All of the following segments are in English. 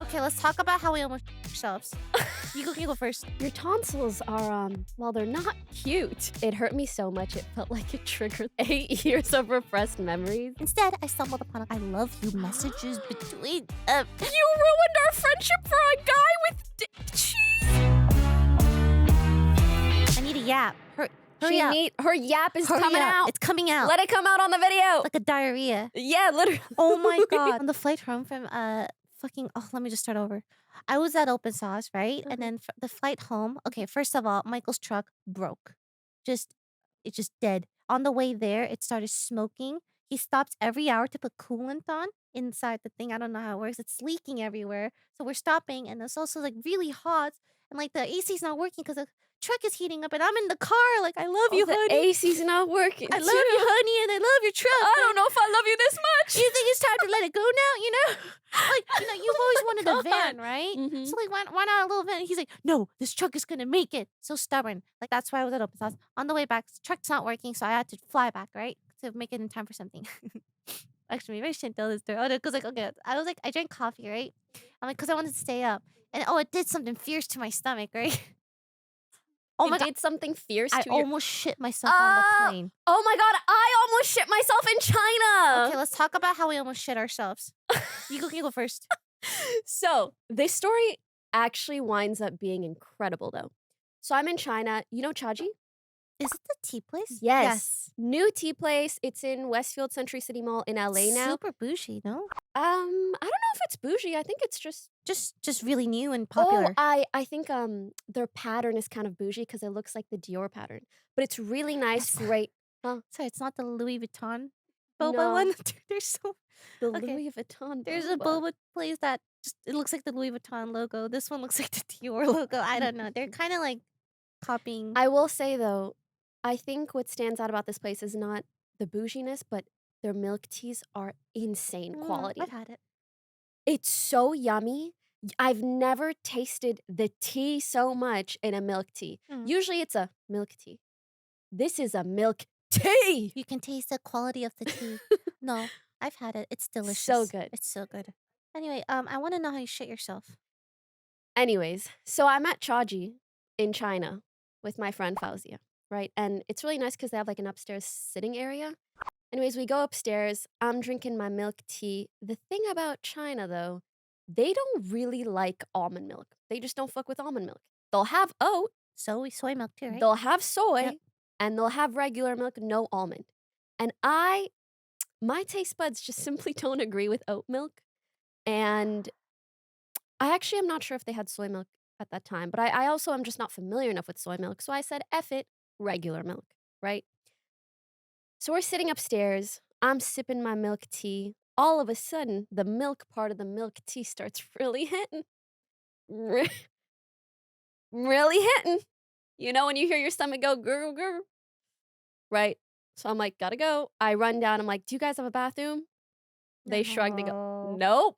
Okay, let's talk about how we almost ourselves. You go first. Your tonsils are, well, they're not cute. It hurt me so much, it felt like it triggered 8 years of repressed memories. Instead, I stumbled upon I love you messages between. You ruined our friendship for a guy with cheese! I need a yap. Hurry up. Her yap is Hurry coming up. out. It's coming out. Let it come out on the video. like a diarrhea. Yeah, literally. Oh my god. On the flight home from let me just start over. I was at opensauce, right? And then the flight home. Okay, first of all, Michael's truck broke. It's just dead. On the way there, it started smoking. He stops every hour to put coolant on inside the thing. I don't know how it works. It's leaking everywhere. So we're stopping, and it's also like really hot, and like the AC's not working because the truck is heating up, and I'm in the car. Like, I love you, the honey. AC's not working. I love you, honey, and I love your truck. I don't know if I love you this much. You think it's time to let it go now? You know, you've always wanted a van, God. right? Mhm. So like, why not a little van? He's like, no, this truck is gonna make it. So stubborn. Like, that's why I was at opensauce. On the way back, the truck's not working, so I had to fly back, right, to make it in time for something. Actually, maybe I shouldn't tell this story. Oh, because okay, I drank coffee, right? I'm like, because I wanted to stay up, and it did something fierce to my stomach, right? Oh my god, did something fierce I to your... almost shit myself on the plane. Oh my god, I almost shit myself in China. Okay, let's talk about how we almost shit ourselves. You go first. So this story actually winds up being incredible though. So I'm in China. You know Chaji? Is it the tea place? Yes. New tea place. It's in Westfield Century City Mall in LA now. Super bougie, no? I don't know if it's bougie. I think it's just really new and popular. Oh, I think their pattern is kind of bougie because it looks like the Dior pattern. But it's really nice, great. Sorry, it's not the Louis Vuitton boba No. one. There's so The Okay. Louis Vuitton. there's a boba place that it looks like the Louis Vuitton logo. This one looks like the Dior logo. I don't know. They're kind of like copying. I will say though, I think what stands out about this place is not the bouginess, but their milk teas are insane quality. I've had it. It's so yummy. I've never tasted the tea so much in a milk tea. Usually it's a milk tea. This is a milk tea. You can taste the quality of the tea. No, I've had it. It's delicious. So good. It's so good. Anyway, I want to know how you shit yourself. Anyways, so I'm at Chaji in China with my friend Fauzia, right? And it's really nice because they have like an upstairs sitting area. Anyways, we go upstairs. I'm drinking my milk tea. The thing about China, though, they don't really like almond milk. They just don't fuck with almond milk. They'll have oat, Soy milk too, right? they'll have soy, Yep. and they'll have regular milk, no almond. And my taste buds just simply don't agree with oat milk. And I actually am not sure if they had soy milk at that time, but I also am just not familiar enough with soy milk. So I said, F it, regular milk, right? So we're sitting upstairs. I'm sipping my milk tea. All of a sudden, the milk part of the milk tea starts really hitting. Really hitting. You know when you hear your stomach go gurgle, gurgle? Right? So I'm like, gotta go. I run down. I'm like, do you guys have a bathroom? They shrug. They go, nope.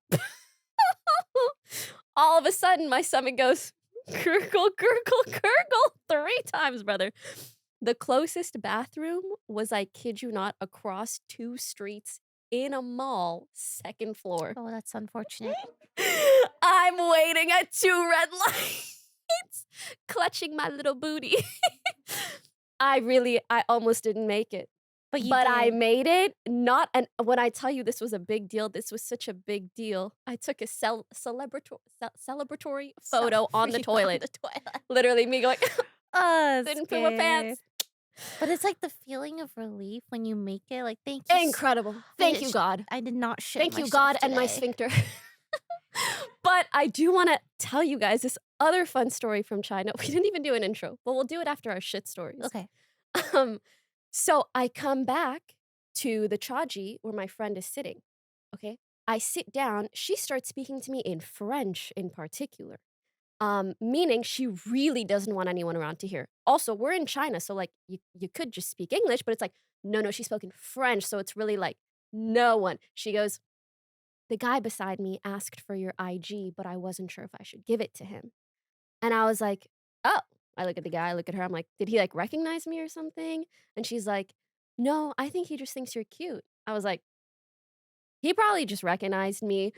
All of a sudden, my stomach goes gurgle, gurgle, gurgle 3 times, brother. The closest bathroom was, I kid you not, across 2 streets in a mall, 2nd floor. Oh, that's unfortunate. I'm waiting at 2 red lights, clutching my little booty. I almost didn't make it. But I made it. When I tell you this was a big deal, this was such a big deal. I took a celebratory photo on the toilet. Literally me going, didn't poo my pants. But it's like the feeling of relief when you make it. Like, thank you. Incredible. Thank you, God. I did not shit Thank you, myself God, and my today. sphincter. But I do want to tell you guys this other fun story from China. We didn't even do an intro, but we'll do it after our shit stories. Okay. So I come back to the Chaji where my friend is sitting. Okay. I sit down. She starts speaking to me in French in particular. Meaning she really doesn't want anyone around to hear. Also, we're in China, so like you could just speak English, but it's like, no, she spoke in French, so it's really like no one. She goes, the guy beside me asked for your IG, but I wasn't sure if I should give it to him. And I was like, oh. I look at the guy, I look at her, I'm like, did he like recognize me or something? And she's like, no, I think he just thinks you're cute. I was like, he probably just recognized me.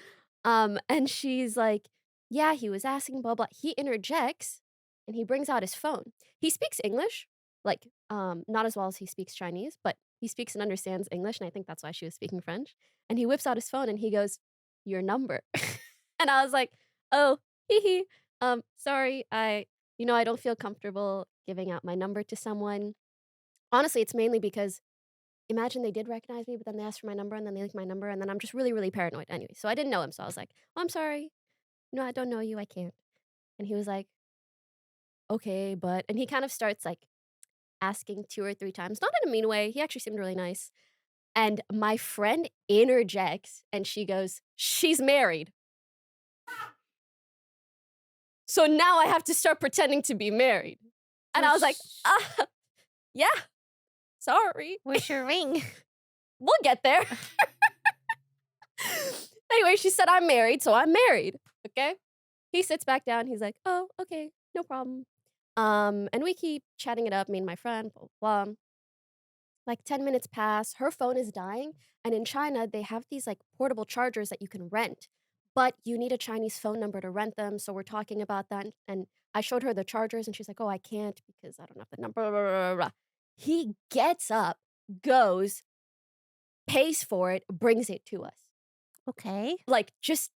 And she's like, Yeah, he was asking, blah, blah. He interjects and he brings out his phone. He speaks English, like, not as well as he speaks Chinese, but he speaks and understands English. And I think that's why she was speaking French. And he whips out his phone and he goes, "Your number." And I was like, "Oh, hee hee. Sorry. I don't feel comfortable giving out my number to someone." Honestly, it's mainly because imagine they did recognize me, but then they asked for my number and then they leaked my number. And then I'm just really, really paranoid anyway. So I didn't know him. So I was like, "Oh, I'm sorry. No, I don't know you. I can't." And he was like, "Okay, but," and he kind of starts, like, asking 2 or 3 times, not in a mean way, he actually seemed really nice, and my friend interjects, and she goes, "She's married." So now I have to start pretending to be married. And I was like, Where's yeah, sorry. where's your ring? We'll get there." Anyway, she said, "I'm married, so I'm married." Okay? He sits back down, he's like, "Oh, okay, no problem." And we keep chatting it up, me and my friend, blah, blah, blah. Like 10 minutes pass, her phone is dying, and in China, they have these, like, portable chargers that you can rent, but you need a Chinese phone number to rent them, so we're talking about that, and I showed her the chargers, and she's like, "Oh, I can't because I don't have the number, blah, blah, blah, blah, blah." He gets up, goes, pays for it, brings it to us. Okay. Like, just,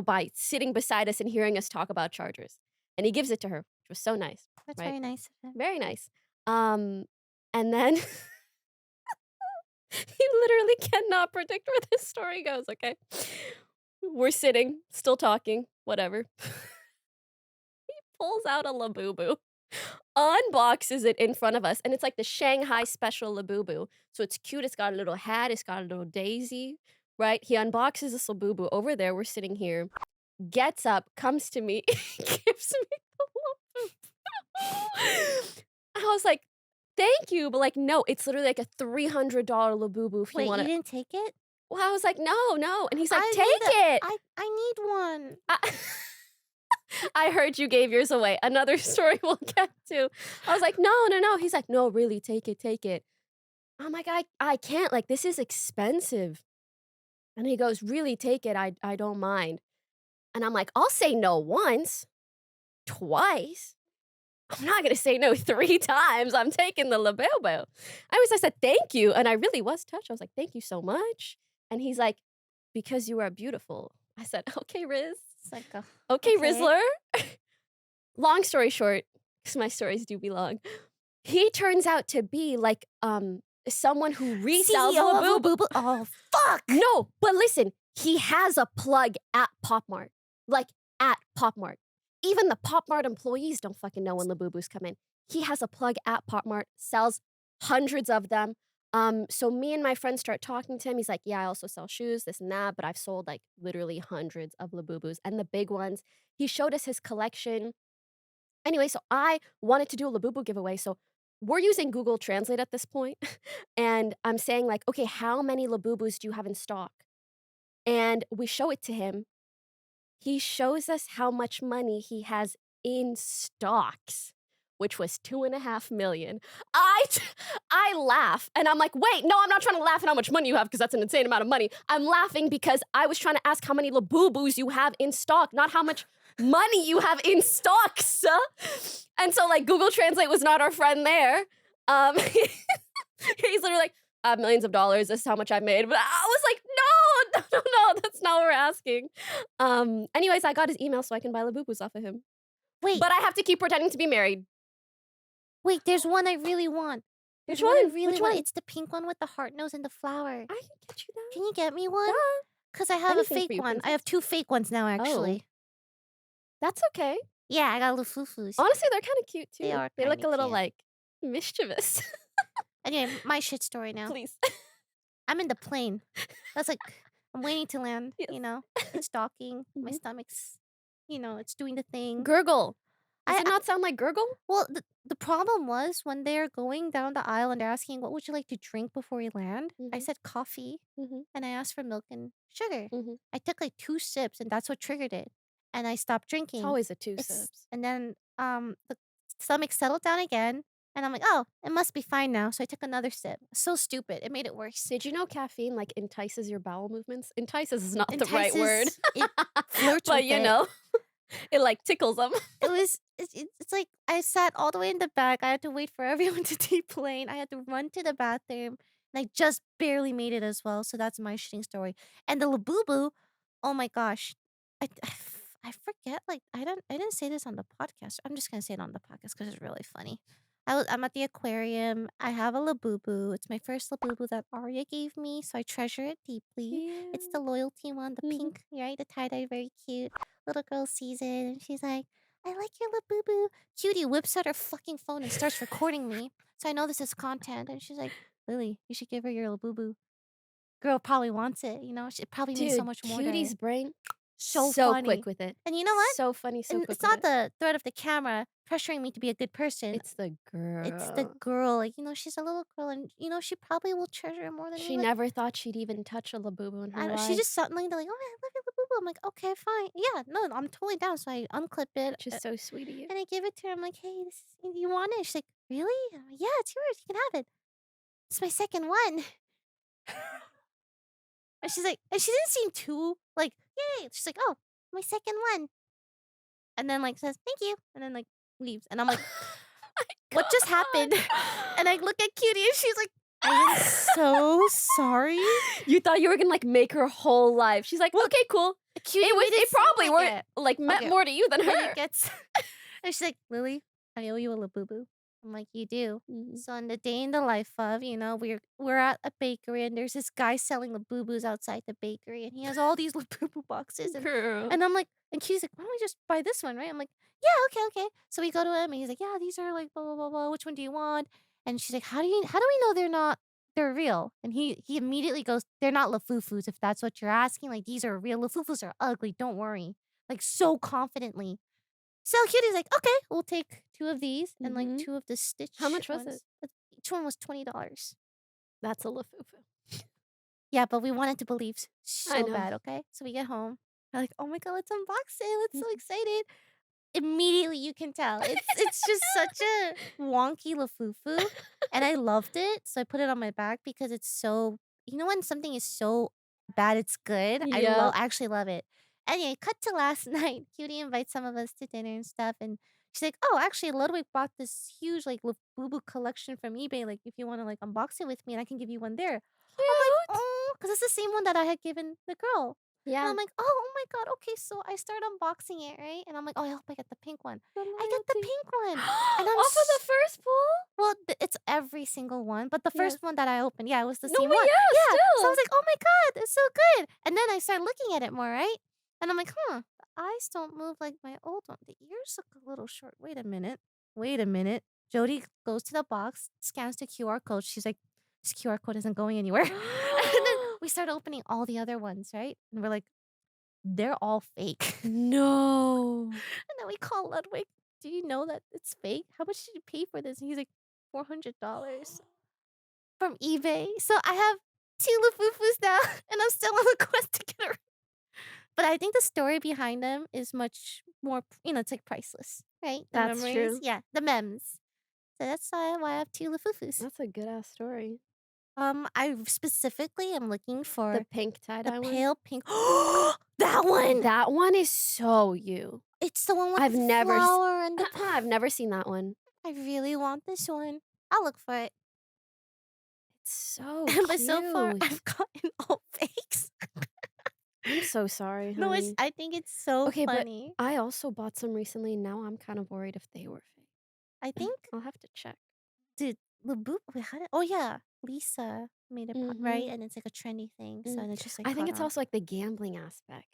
by sitting beside us and hearing us talk about chargers, and he gives it to her, which was so nice, That's right? very nice of him. Very nice. And then he literally cannot predict where this story goes, okay? We're sitting, still talking, whatever. Pulls out a Labooboo, unboxes it in front of us, and it's like the Shanghai special Labooboo. So it's cute, it's got a little hat, it's got a little daisy, right? He unboxes this Labooboo. Over there, we're sitting here, gets up, comes to me, gives me the Labooboo. I was like, "Thank you," but, like, no, it's literally like a $300 Labubu if you Wait, you wanna. didn't take it? Well, I was like, "No, no," and he's like, I "Take need a it." I need one. I I heard you gave yours away. Another story we'll get to. I was like, "No, no, no." He's like, "No, really, take it, take it." I'm like, "I can't, like, this is expensive." And he goes, "Really, take it, I don't mind." And I'm like, "I'll say no once, twice. I'm not gonna say no 3 times. I'm taking the Labobo." I said, "Thank you," and I really was touched. I was like, "Thank you so much." And he's like, "Because you are beautiful." I said, "Okay, Riz. It's like, Okay, okay. Rizzler." Long story short, because my stories do be long, he turns out to be, like, someone who resells CEO of Labubu. Labooboos. Oh, fuck! No, but listen, he has a plug at Pop Mart, like, at Pop Mart. Even the Pop Mart employees don't fucking know when Labubu's come in. He has a plug at Pop Mart, sells hundreds of them. So me and my friends start talking to him. He's like, "Yeah, I also sell shoes, this and that, but I've sold, like, literally hundreds of Labubus and the big ones." He showed us his collection. Anyway, so I wanted to do a Labubu giveaway, so we're using Google Translate at this point, and I'm saying, like, "Okay, how many Labubus do you have in stock?" And we show it to him. He shows us how much money he has in stocks, which was 2.5 million. I t I laugh, and I'm like, "Wait, no, I'm not trying to laugh at how much money you have because that's an insane amount of money." I'm laughing because I was trying to ask how many Laboobos you have in stock, not how much money you have in stocks. And so, like, Google Translate was not our friend there. He's literally like, "I have millions of dollars. This is how much I made." But I was like, "No, no, no, no, that's not what we're asking." Anyways, I got his email so I can buy Laboobos off of him. Wait, But I have to keep pretending to be married. wait, there's one I really want. There's Which one I one? really Which want. one? It's the pink one with the heart nose and the flower. I can get you that. Can you get me one? Duh. 'Cause I have a Anything for fake you, one. I princess. have 2 fake ones now, Oh, actually. that's okay. Yeah, I got little foo-foos. Honestly, they're kinda cute They too. are They look kinda a little, cute. like, mischievous. Anyway, my shit story now. Please. I'm in the plane. That's like I'm waiting to land, Yes. It's docking. My Mhm. stomach's, it's doing the thing. Gurgle. Does it I not sound like gurgle? well, the problem was when they're going down the aisle and they're asking, "What would you like to drink before we land?" I Mhm, said, "Coffee," mhm, and I asked for milk and sugar. mhm. I took, like, 2 sips, and that's what triggered it, and I stopped It's drinking. always a 2 It's sips. and then, the stomach settled down again, and I'm like, "Oh, it must be fine now," so I took another sip. So stupid, it made it worse. Did you know caffeine, entices your bowel movements? Entices is not the right word. Entices it flirts But, with it. It, like, tickles them. It was it's like I sat all the way in the back, I had to wait for everyone to deplane, I had to run to the bathroom, and I just barely made it as well, so that's my shitting story. And the Labubu, oh my gosh, I forget, like, I didn't say this on the podcast, I'm just gonna say it on the podcast because it's really funny. I'm at the aquarium, I have a Labubu, it's my first Labubu that Arya gave me, so I treasure it deeply. It's the Cute. loyalty one, the Mhm. pink, right? The tie-dye, very cute. Little girl sees it, and she's like, "I like your Labubu." Cutie whips out her fucking phone and starts recording me, so I know this is content, and she's like, "Lily, you should give her your Labubu. Girl probably wants it, you know? It probably means so Dude, much more to her." Cutie's brain, So so quick funny. with it. And you know what? So funny, so And quick it's with not it. the threat of the camera pressuring me to be a good person. It's the It's the girl. girl, like, she's a little girl and, she probably will treasure it more than me, She like, never thought she'd even touch a Labubu in her I don't she life. just suddenly they're like, "Oh, I love your Labubu." I'm like, "Okay, fine. Yeah, no, I'm totally down." So I unclip it, Which is so sweet of you. and I give it to her. I'm like, "Hey, you want it?" She's like, "Really?" I'm like, "Yeah, it's yours. You can have it. It's my second one." And she's like and she didn't seem too, like, "Yay." She's like, "Oh, my second one." And then, like, says, "Thank you," and then, like, leaves. And I'm like, My "What just happened?" And I god. look at Cutie, and she's like, "I am so sorry." You thought you were gonna, like, make her whole life. She's like, Well, "Okay, cool." Cutie made it It seem probably like were it. like, meant Okay, more to you than but it her. gets and she's like, "Lily, I owe you a Labubu." I'm like, "You do." Mhm. So on the day in the life of, we're at a bakery and there's this guy selling Labubus outside the bakery and he has all these Labubu boxes Girl. and I'm like and she's like, "Why don't we just buy this one, right?" I'm like, "Yeah, okay, okay." So we go to him and he's like, "Yeah, these are like blah blah blah blah. Which one do you want?" And she's like, how do we know they're real?" And he immediately goes, "They're not Lafufus if that's what you're asking. Like these are real. Lafufus are ugly. Don't worry." Like so confidently. So Cutie's like, "Okay, we'll take 2 of these and, like, Mhm. 2 of the How Stitch much was it? ones." Each one was $20. That's a Lafufu. Yeah, but we wanted to believe I so know. bad, okay? So we get home. We're like, "Oh my god, let's unbox it. Let's so Mhm. excited." Immediately, you can tell. It's just such a wonky Lafufu, and I loved it, so I put it on my back because it's so when something is so bad it's good? Yep. I actually love it. Anyway, cut to last night. Cutie invites some of us to dinner and stuff, and she's like, "Oh, actually, Ludwig bought this huge, like, Labubu collection from eBay, like, if you wanna, like, unbox it with me, and I can give you one there." I'm like, Cute. "Oh," because it's the same one that I had given the girl. And Yeah. I'm like, oh my god, okay." So I start unboxing it, right? And I'm like, "Oh, I hope I get the pink one." The I get the loyalty. pink one, and I'm Off of the first pull? well, it's every single one, but the Yes. first one that I opened, yeah, it was the No, same but one. yeah, Yeah, so I was still. like, "Oh my god, it's so good." And then I started looking at it more, right? And I'm like, "Huh, the eyes don't move like my old one. The ears look a little short. Wait a minute. Wait a minute." Jody goes to the box, scans the QR code. She's like, "This QR code isn't going anywhere." And then we start opening all the other ones, right? And we're like, "They're all fake." No. And then we call Ludwig, "Do you know that it's fake? How much did you pay for this?" And he's like, $400 from eBay. So I have 2 Lafufus now, and I'm still on the quest to get her. But I think the story behind them is much more, it's like priceless, right? The That's memories, true. yeah, the memes. So that's why I have 2 Lafufus. That's a good ass story. I specifically am looking The for pink the tie-dye one? pale pink. That one! That one is so you. It's the one with I've the never s flower and the I've never seen that one. I really want this one. I'll look for it. It's so But so far, cute. I've gotten all fakes. I'm so sorry, No, honey. I think it's so Okay, but funny. I also bought some recently, now I'm kind of worried if they were I fake. think I'll have to check. did Laboop wait, how did oh, yeah, Lisa made a right? Mhm. And it's like a trendy thing, so Mm. and it's just, like, I think caught it's on. also, like, the gambling aspect.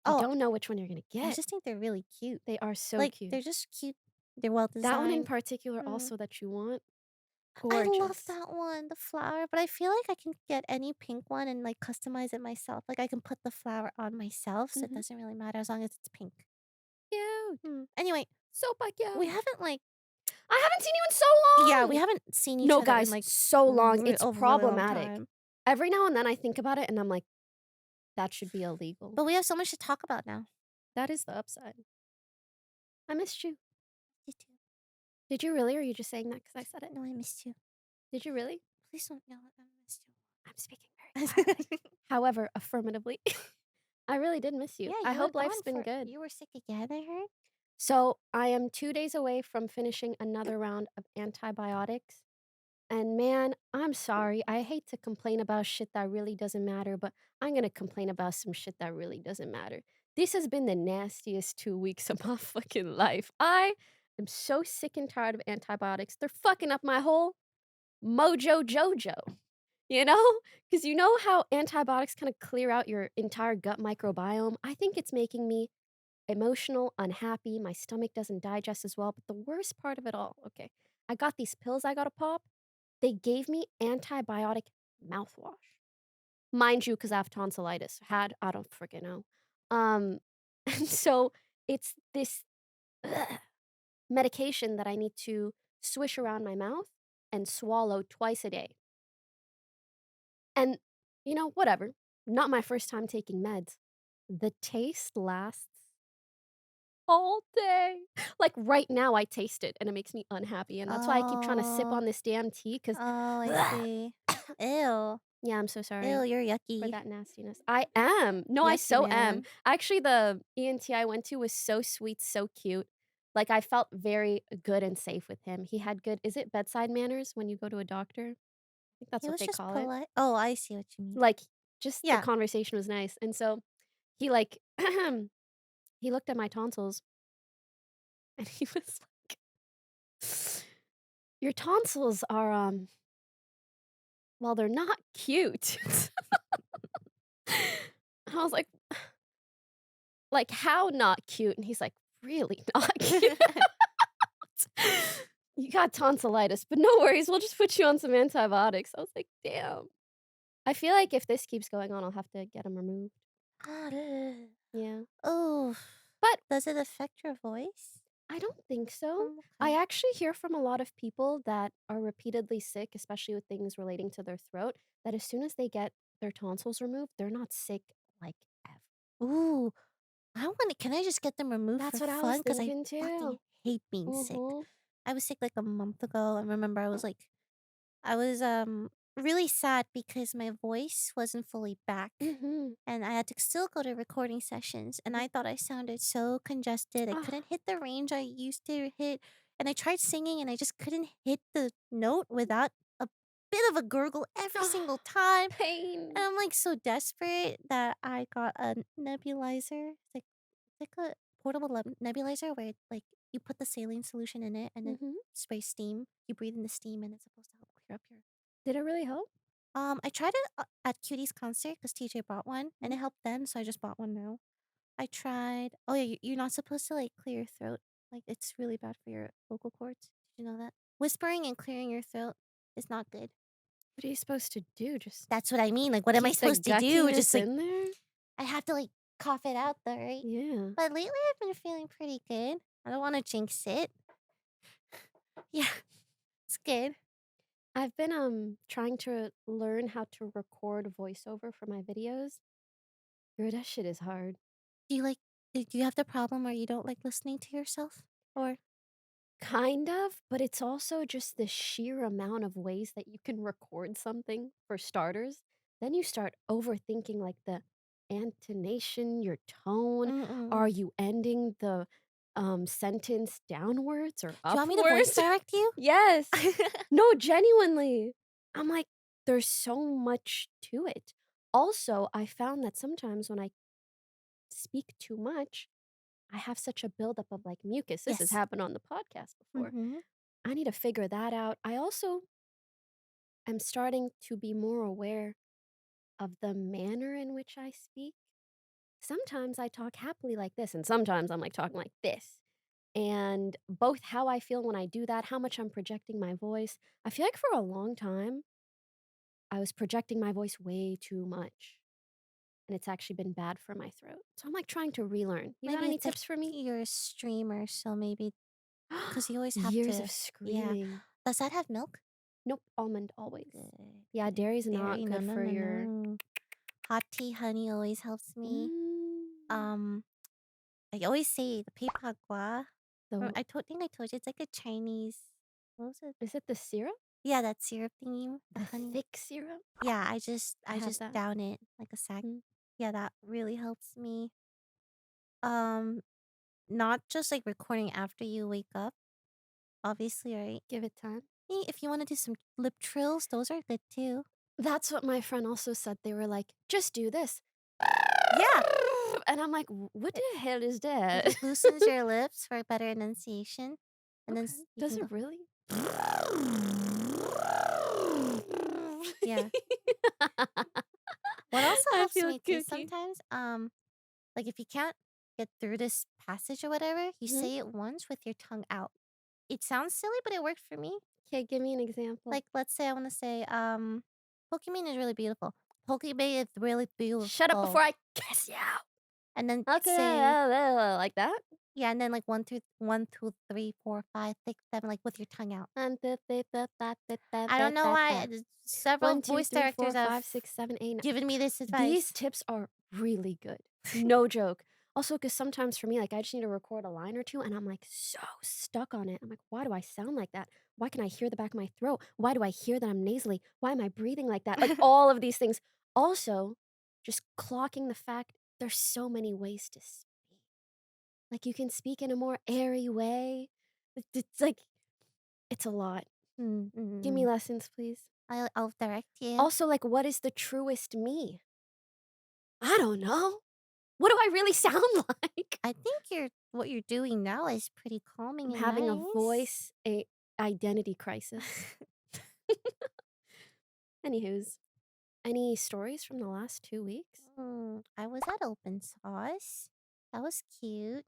You Oh, don't know which one you're gonna I get. just think they're really cute. They are so Like, cute. they're just cute. They're well That one in designed. particular Mm. also that you want, I love gorgeous. that one, the flower, but I feel like I can get any pink one and, like, customize it myself. Like, I can put the flower on myself, so it Mhm. doesn't really matter as long as it's pink. Cute. Anyway, So we cute. haven't, like I haven't seen you in so yeah, we long! haven't seen each No, other in, guys, like, so long, it's a really long problematic. time. Every now and then I think about it and I'm like, "That should be illegal." But we have so much to talk about now. That is the upside. I missed you. You too. Did you really, or are you just saying that because I said it? No, I missed you. Did you really? Please don't yell at me. I missed I'm speaking very quietly. you. However, affirmatively, I really did miss you. Yeah, I you were hope life's gone been for good. you were sick again, I heard? So, I am 2 days away from finishing another round of antibiotics, and man, I'm sorry, I hate to complain about shit that really doesn't matter, but I'm gonna complain about some shit that really doesn't matter. This has been the nastiest 2 weeks of my fucking life. I am so sick and tired of antibiotics. They're fucking up my whole mojo jojo, you know? Because you know how antibiotics kinda clear out your entire gut microbiome? I think it's making me emotional, unhappy, my stomach doesn't digest as well, but the worst part of it all, okay, I got these pills I gotta pop. They gave me antibiotic mouthwash. Mind you, because I have tonsillitis. Had, I don't freaking know. Um, and so it's this ugh, medication that I need to swish around my mouth and swallow twice a day. And, whatever. Not my first time taking meds. The taste lasts all day. Like, right now, I taste it, and it makes me unhappy, and that's why I keep trying to sip Oh. on this damn tea, because Oh, I see. Ew. yeah, I'm so sorry Ew, you're for yucky. that nastiness. I am. No, I Yucky, so am. man. Actually, the ENT I went to was so sweet, so cute. Like, I felt very good and safe with him. He had good, is it bedside manners when you go to a doctor? I think that's He what was they just call it. polite. Oh, I see what you mean. Like, just the Yeah. conversation was nice, and so he, like, he looked at my tonsils, and he was like, "Your tonsils are, well, they're not cute." And I was like, "How not cute?" And he's like, "Really not cute." "You got tonsillitis, but no worries, we'll just put you on some antibiotics." I was like, "Damn." I feel like if this keeps going on, I'll have to get them removed. Yeah. Oh, But does it affect your voice? I don't think so. I Okay. actually hear from a lot of people that are repeatedly sick, especially with things relating to their throat, that as soon as they get their tonsils removed, they're not sick like ever. Ooh, can I just get them removed for That's what I was fun? Because I thinking fucking too. hate being sick. Mhm. I was sick like a month ago. I remember I was really sad because my voice wasn't fully back Mhm. and I had to still go to recording sessions and Mhm. I thought I sounded so congested. I couldn't Ah, hit the range I used to hit and I tried singing and I just couldn't hit the note without a bit of a gurgle every single ah, time. And pain. I'm like so desperate that I got a nebulizer. It's like a portable nebulizer where like you put the saline solution in it and then Mhm. spray steam. You breathe in the steam and it's supposed to help clear up your. Did it really help? I tried it at Cutie's concert because TJ bought one and Mhm. it helped then, so I just bought one now. I tried. Oh yeah, you're not supposed to like clear your throat. Like it's really bad for your vocal cords. Did you know that? Whispering and clearing your throat is not good. What are you supposed to do? Just That's what I mean. Like, what am I keep the supposed to do? Just guttiness like in there? I have to like cough it out though, right? Yeah. But lately I've been feeling pretty good. I don't want to jinx it. Yeah, it's good. I've been, trying to learn how to record voiceover for my videos. Girl, that shit is hard. Do you like? Do you have the problem where you don't like listening to yourself? Or Kind of, but it's also just the sheer amount of ways that you can record something, for starters. Then you start overthinking, like, the intonation, your tone. mm-mm. Are you ending the, sentence downwards or Do you want me to voice upwards? direct you? Yes. No, genuinely. I'm like, there's so much to it. Also, I found that sometimes when I speak too much, I have such a buildup of like mucus. This has Yes. happened on the podcast before. Mm-hmm. I need to figure that out. I also am starting to be more aware of the manner in which I speak. Sometimes I talk happily like this, and sometimes I'm like talking like this. And both how I feel when I do that, how much I'm projecting my voice. I feel like for a long time, I was projecting my voice way too much. And it's actually been bad for my throat. So I'm like trying to relearn. You got Maybe any it's like tips for me? you're a streamer, so maybe because you always have Years of to. Yeah. screaming. Does that have milk? Nope, almond always. Good. Yeah, Good. dairy's not Dairy. No. good No. for No. your No. Hot tea, honey always helps me. mm, Um, I always say the pepagua. Or the I told you it's like a Chinese. What was it? is it the syrup? Yeah, that syrup thingy, the The honey. thick syrup? Yeah, I I have just that. down it like a sack. Mm. Yeah, that really helps me. Um, Not just, like, recording after you wake up, obviously, right? Give it time. If you wanna do some lip trills, those are good too. That's what my friend also said. They were like, "Just do this." Yeah, And I'm like, "What it the hell is that?" it loosens your lips for better enunciation, and then Okay. you Does can it go really? yeah. What also I helps feel me too kooky. sometimes, like, if you can't get through this passage or whatever, you Mhm. say it once with your tongue out. It sounds silly, but it worked for me. Okay, give me an example. Like, let's say I wanna say, "Pokimane is really beautiful. Pokimane is really Shut up beautiful." before I kiss you. And then Okay, say like that? yeah, and then, like, 1, 2, 3, 4, 5, 6, 7, like, with your tongue out. I don't know why, several 1, 2, voice 3, 4, directors have 5, 6, 7, 8, 9. given me this These advice. tips are really good. No joke. Also, because sometimes for me, like, I just need to record a line or two, and I'm, like, so stuck on it. I'm like, "Why do I sound like that? Why can I hear the back of my throat? Why do I hear that I'm nasally? Why am I breathing like that?" Like, all of these things. Also, just clocking the fact there's so many ways to speak. Like, you can speak in a more airy way. It's like it's a lot. Mm, Give me mm. lessons, please. I'll direct you. Also, like, what is the truest me? I don't know. What do I really sound like? I think what you're doing now is pretty I'm calming and having a nice. voice identity crisis. Anywho's, any stories from the last 2 weeks? I was at Open Sauce. That was cute.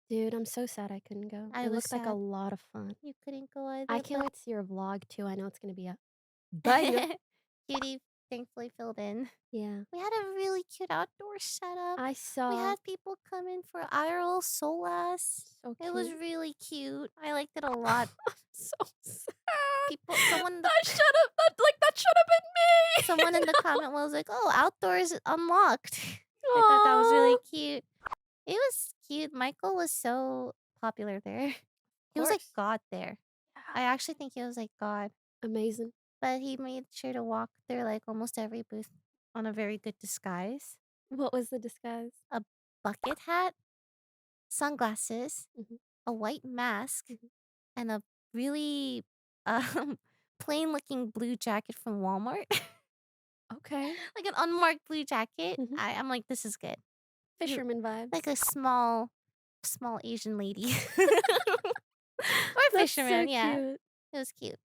Dude, I'm so sad I couldn't go. I It was looked like a sad lot of fun. you couldn't go I either, can't but wait to see your vlog too. I know it's gonna be a banger. Cutie thankfully filled in. Yeah. We had a really cute outdoor setup. I We saw. had people come in for IRL Solas. So It was cute. really cute. I liked it a lot. I'm so sad. Someone in the That should have that should have been someone in me. the comment was like, "Oh, outdoors unlocked." I thought that was Aw. really cute. It was cute. Michael was so popular there. Of He was like course. God there. Yeah. I actually think he was like God, Amazing. but he made sure to walk through like almost every booth on a very good disguise. What was the disguise? A bucket hat, sunglasses, Mhm, a white mask, mhm. and a really um plain looking blue jacket from Walmart. Okay. Like an unmarked blue jacket. Mhm. I'm like, this is good. You Fisherman like vibes. a small Asian lady. Or That's so fisherman, yeah. cute. It was cute.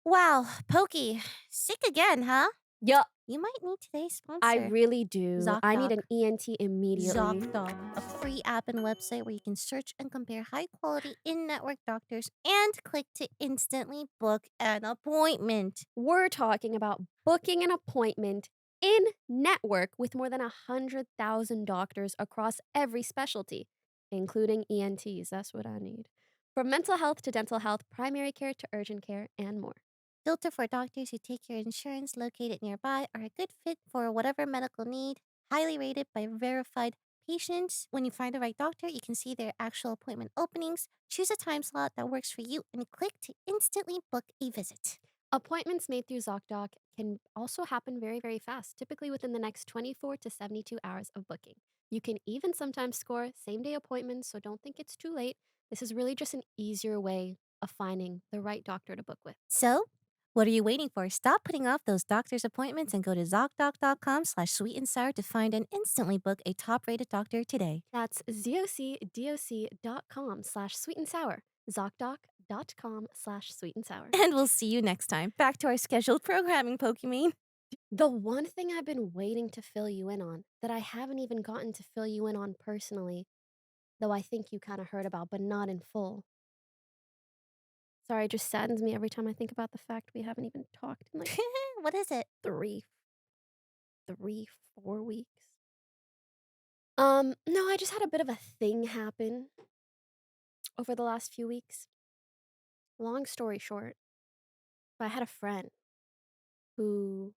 Wow, Pokey, sick again, huh? Yup, You might need today's I sponsor, really do. I need an ZocDoc. ENT immediately. ZocDoc, a free app and website where you can search and compare high quality in network doctors and click to instantly book an appointment. We're talking about booking an appointment in network with more than 100,000 doctors across every specialty, including ENTs. That's what I need. From mental health to dental health, primary care to urgent care, and more. Filter for doctors who take your insurance located nearby are a good fit for whatever medical need. Highly rated by verified patients. When you find the right doctor, you can see their actual appointment openings, choose a time slot that works for you, and click to instantly book a visit. Appointments made through ZocDoc can also happen very, very fast, typically within the next 24 to 72 hours of booking. You can even sometimes score same day appointments, so don't think it's too late. This is really just an easier way of finding the right doctor to book with. So, what are you waiting for? Stop putting off those doctor's appointments and go to ZocDoc.com/sweet and sour to find and instantly book a top rated doctor today. That's zocdoc.com/sweet and sour. ZocDoc.com/sweet and sour. And we'll see you next time. Back to our scheduled programming, Pokimane. The one thing I've been waiting to fill you in on that I haven't even gotten to fill you in on personally, though I think you kind of heard about, but not in full. Sorry, it just saddens me every time I think about the fact we haven't even talked in like What is it? three, 4 weeks. No, I just had a bit of a thing happen over the last few weeks. Long story short, I had a friend who,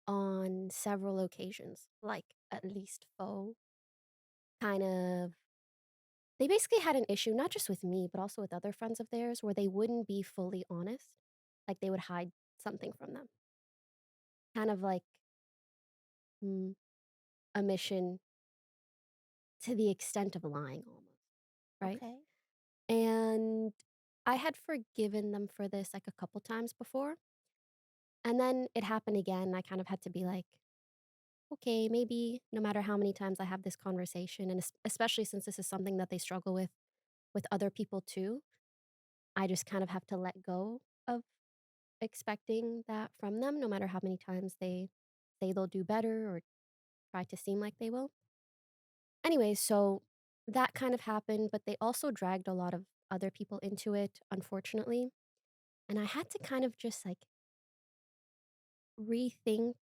on several occasions, like at least four, kind of, they basically had an issue, not just with me, but also with other friends of theirs, where they wouldn't be fully honest. Like they would hide something from them. Kind of like, mm, a mission to the extent of lying almost, right? Okay. And I had forgiven them for this, like, a couple times before, and then it happened again. I kind of had to be like, "Okay, maybe no matter how many times I have this conversation," and especially since this is something that they struggle with other people too, I just kind of have to let go of expecting that from them no matter how many times they say they'll do better or try to seem like they will. Anyway, so that kind of happened, but they also dragged a lot of other people into it, unfortunately. And I had to kind of just like rethink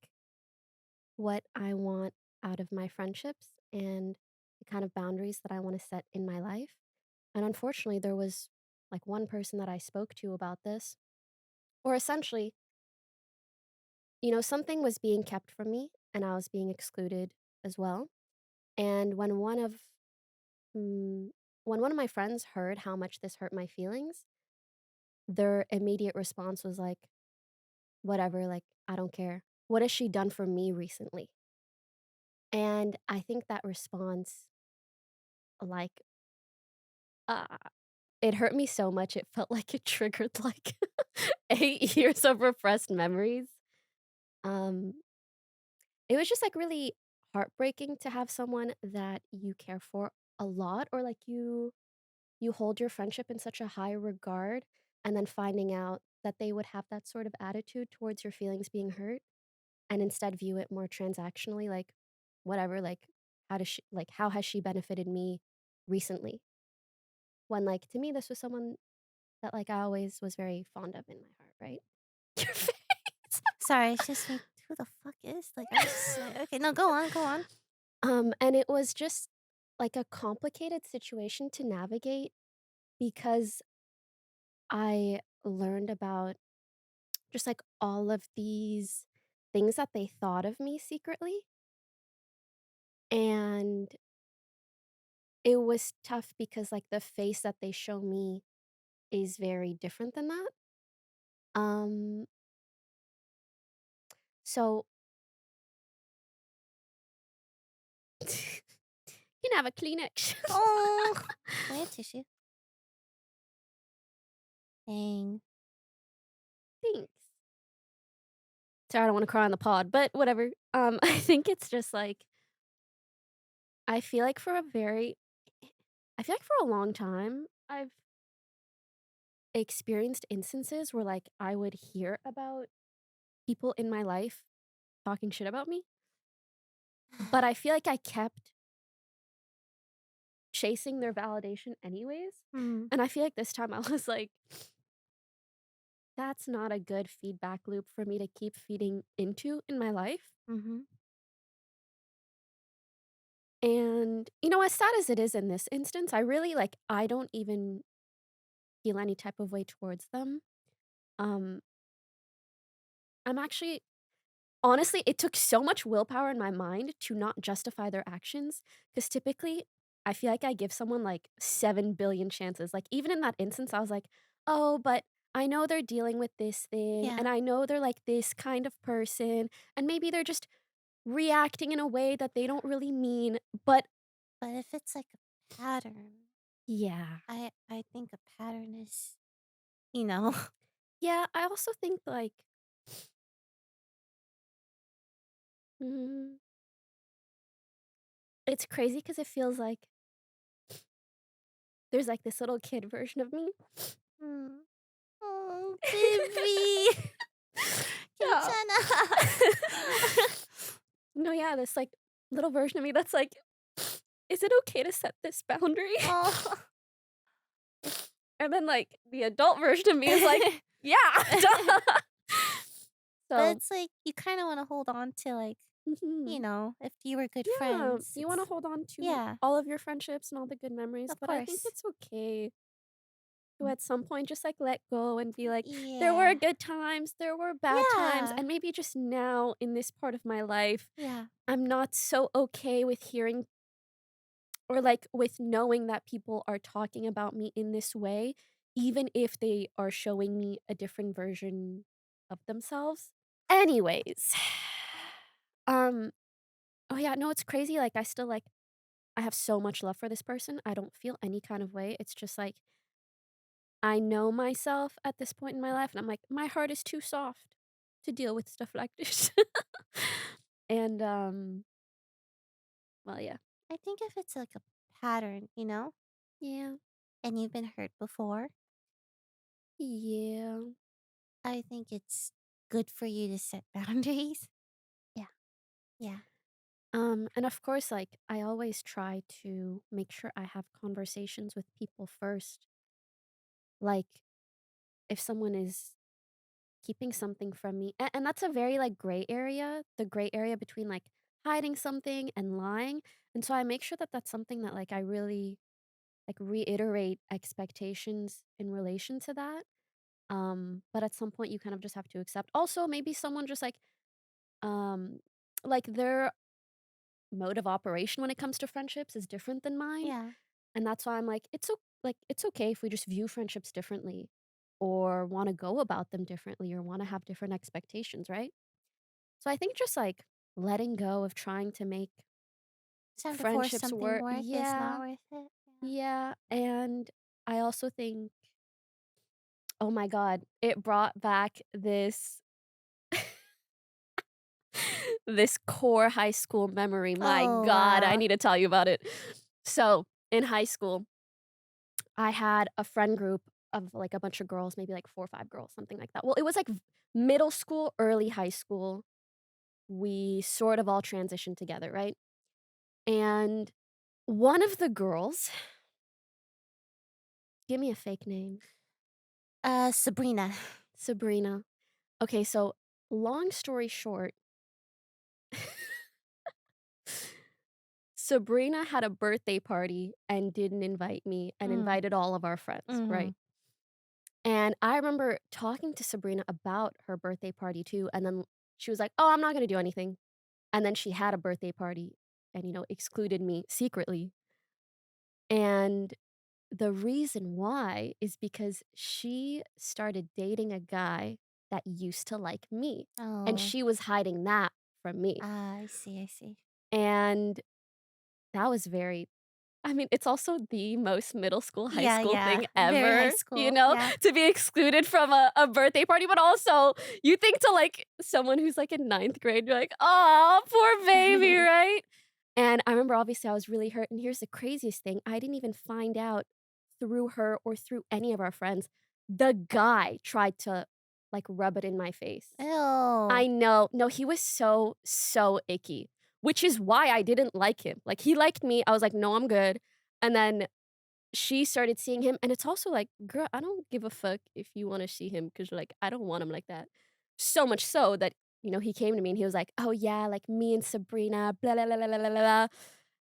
what I want out of my friendships and the kind of boundaries that I want to set in my life. And unfortunately, there was like one person that I spoke to about this, or essentially, something was being kept from me and I was being excluded as well. And mm, when one of my friends heard how much this hurt my feelings, their immediate response was like, "Whatever, like, I don't care. What has she done for me recently?" And I think that response, like, uh, it hurt me so much, it felt like it triggered, like, 8 years of repressed memories. Um, it was just, like, really heartbreaking to have someone that you care for a lot or, like, you hold your friendship in such a high regard, and then finding out that they would have that sort of attitude towards your feelings being hurt, and instead view it more transactionally, like, whatever, like, how has she benefited me recently? When, like, to me, this was someone that, like, I always was very fond of in my heart, right? Your face. Sorry, it's just me. Who the fuck is like I just okay, no, go on, go on. And it was just, like, a complicated situation to navigate because I learned about just, like, all of these things that they thought of me secretly, and it was tough because, like, the face that they show me is very different than that. Um, so you can have a Kleenex. Oh, can I have tissue? Dang. Thanks. Sorry, I don't wanna cry on the pod, but whatever. I think it's just, like, I feel like for a very I feel like for a long time, I've experienced instances where, like, I would hear about people in my life talking shit about me, but I feel like I kept chasing their validation anyways, Mhm, and I feel like this time I was like, "That's not a good feedback loop for me to keep feeding into in my life." mhm, And, as sad as it is in this instance, I don't even feel any type of way towards them. Um, I'm actually honestly, it took so much willpower in my mind to not justify their actions. Because typically, I feel like I give someone, like, 7 billion chances. Like, even in that instance, I was like, "Oh, but I know they're dealing with this thing, yeah, and I know they're, like, this kind of person, and maybe they're just reacting in a way that they don't really mean." But but if it's like a pattern, yeah. I think a pattern is, you know. Yeah, I also think, like, mm, it's crazy because it feels like there's, like, this little kid version of me. Mm. Oh, baby. Yeah. 괜찮아. No, yeah, this, like, little version of me that's like, "Is it okay to set this boundary?" Oh. And then, like, the adult version of me is like, "Yeah, duh." But So it's like you kinda wanna hold on to, like, mhm. if you were good Yeah, friends, you wanna it's hold on to yeah, all of your friendships and all the good memories, of but I think course. it's okay to at some point just, like, let go and be like, "There were Yeah. good times, there were bad times, Yeah. and maybe just now in this part of my life, Yeah. I'm not so okay with hearing or, like, with knowing that people are talking about me in this way, even if they are showing me a different version of themselves." Anyways, um, Oh, yeah, no, it's crazy, like, I still, like I have so much love for this person, I don't feel any kind of way, it's just, like, I know myself at this point in my life, and I'm like, "My heart is too soft to deal with stuff like this." And, well, yeah. I think if it's like a pattern, you know, Yeah. and you've been hurt before, Yeah. I think it's good for you to set boundaries. Yeah. Yeah. And of course, like, I always try to make sure I have conversations with people first. Like, if someone is keeping something from me, and that's a very like gray area, the gray area between like hiding something and lying. And so I make sure that that's something that like I really like reiterate expectations in relation to that. But at some point you kind of just have to accept. Also, maybe someone just um like their mode of operation when it comes to friendships is different than mine. Yeah. And that's why I'm like, it's okay if we just view friendships differently or want to go about them differently or want to have different expectations, right? So I think just like letting go of trying to make Time to force friendships something work. work is not Yeah. worth it. Yeah. Yeah. And I also think, oh my God, it brought back this this core high school memory. My Oh, God, I wow. need to tell you about it. So in high school, I had a friend group of like a bunch of girls, maybe like 4 or 5 girls, something like that. Well, it was like middle school, early high school. We sort of all transitioned together, right? And one of the girls, give me a fake name, Sabrina. Sabrina. Okay, so long story short, Sabrina had a birthday party and didn't invite me and Mm. invited all of our friends, right? Mhm. And I remember talking to Sabrina about her birthday party too. And then she was like, "Oh, I'm not going to do anything." And then she had a birthday party and, excluded me secretly. And the reason why is because she started dating a guy that used to like me. And Oh. she was hiding that from me. Ah, I see, I see. And that was very I mean, it's also the most middle school, high Yeah, school yeah. thing Very high ever, school. Yeah. to be excluded from a birthday party, but also you think to, like, someone who's, like, in ninth grade, you're like, "Oh, poor baby," right? And I remember, obviously, I was really hurt, and here's the craziest thing, I didn't even find out through her or through any of our friends. The guy tried to, like, rub it in my face. Ew. I know. No, he was so, so icky, which is why I didn't like him. Like, he liked me, I was like, "No, I'm good." And then she started seeing him, and it's also like, "Girl, I don't give a fuck if you wanna see him, because like, I don't want him like that." So much so that, he came to me and he was like, "Oh, yeah, like, me and Sabrina, blah, blah, blah, blah, blah, blah, blah."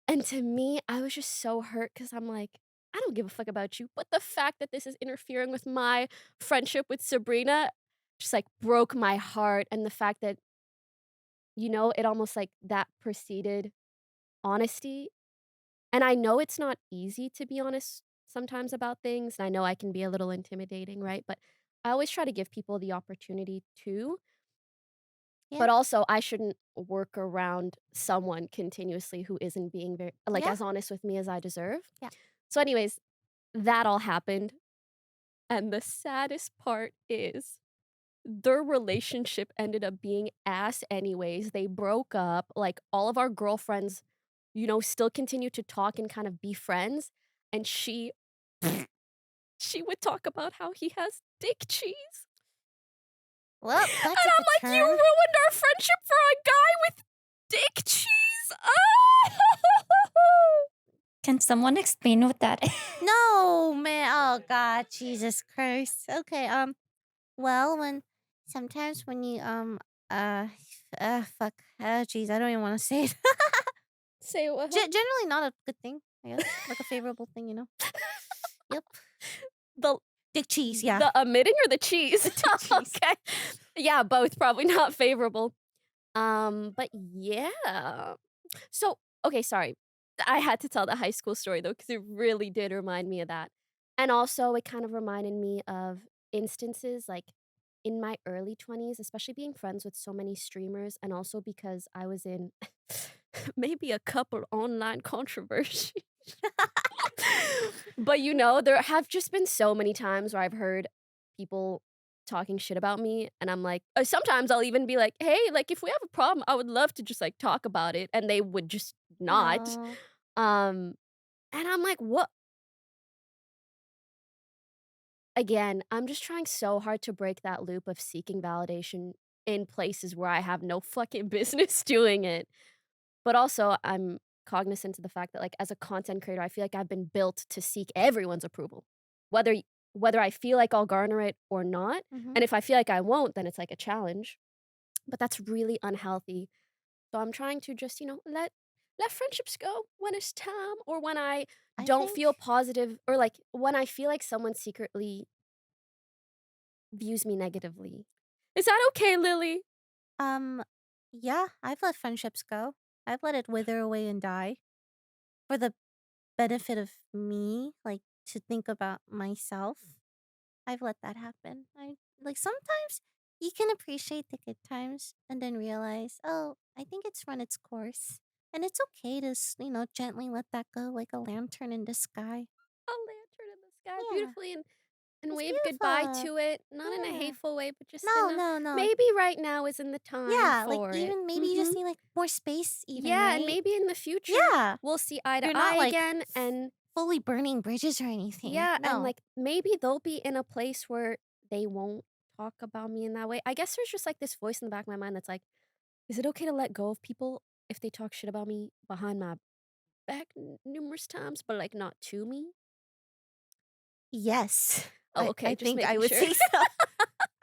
And to me, I was just so hurt because 'cause I'm like, "I don't give a fuck about you," but the fact that this is interfering with my friendship with Sabrina just, like, broke my heart, and the fact that, it almost, like, that preceded honesty. And I know it's not easy to be honest sometimes about things, and I know I can be a little intimidating, right? But I always try to give people the opportunity to, Yeah. but also I shouldn't work around someone continuously who isn't being very like, Yeah. as honest with me as I deserve. Yeah. So anyways, that all happened, and the saddest part is their relationship ended up being ass anyways. They broke up, like, all of our girlfriends, still continue to talk and kind of be friends, and she would talk about how he has dick cheese, Well, and that took a I'm like, "You turn. ruined our friendship for a guy with dick cheese?" Ah! Can someone explain what that is? No, man. Oh God, Jesus Christ. Okay. Well, sometimes when you uh fuck. Jeez, I don't even want to say it. Say what, huh? Generally, not a good thing. I guess like a favorable thing, you know. Yep. The Dick cheese. Yeah. the emitting or the cheese? The dick cheese. Okay. Yeah, both probably not favorable. But yeah. So, okay, sorry. I had to tell the high school story though, because it really did remind me of that. And also, it kind of reminded me of instances like in my early 20s, especially being friends with so many streamers, and also because I was in maybe a couple online controversies. But, there have just been so many times where I've heard people talking shit about me, and I'm like sometimes I'll even be like, "Hey, like, if we have a problem, I would love to just, like, talk about it," and they would just not. No. Um, and I'm like, "What?" Again, I'm just trying so hard to break that loop of seeking validation in places where I have no fucking business doing it. But also, I'm cognizant of the fact that, like, as a content creator, I feel like I've been built to seek everyone's approval, whether whether I feel like I'll garner it or not. Mhm. And if I feel like I won't, then it's like a challenge. But that's really unhealthy. So I'm trying to just, let friendships go when it's time, or when I I don't think, feel positive, or like when I feel like someone secretly views me negatively. Is that okay, Lily? um, yeah, I've let friendships go. I've let it wither away and die for the benefit of me, like, to think about myself. I've let that happen. I like, sometimes you can appreciate the good times and then realize, "Oh, I think it's run its course." And it's okay to, gently let that go like a lantern in the sky. A lantern in the sky Yeah, beautifully, and it's wave goodbye beautiful. to it, not in a Yeah. hateful way, but just in No, a no, no. maybe right now isn't the time Yeah, like, for it. even maybe you just Mhm. need, like, more space even, Yeah, and right? maybe in the future, Yeah. we'll see eye to You're eye not, like, again, and fully burning bridges or anything. yeah, and, No. like, maybe they'll be in a place where they won't talk about me in that way. I guess there's just, like, this voice in the back of my mind that's like, "Is it okay to let go of people if they talk shit about me behind my back numerous times, but, like, not to me?" Yes. Oh, I okay, just think I making would sure. say so.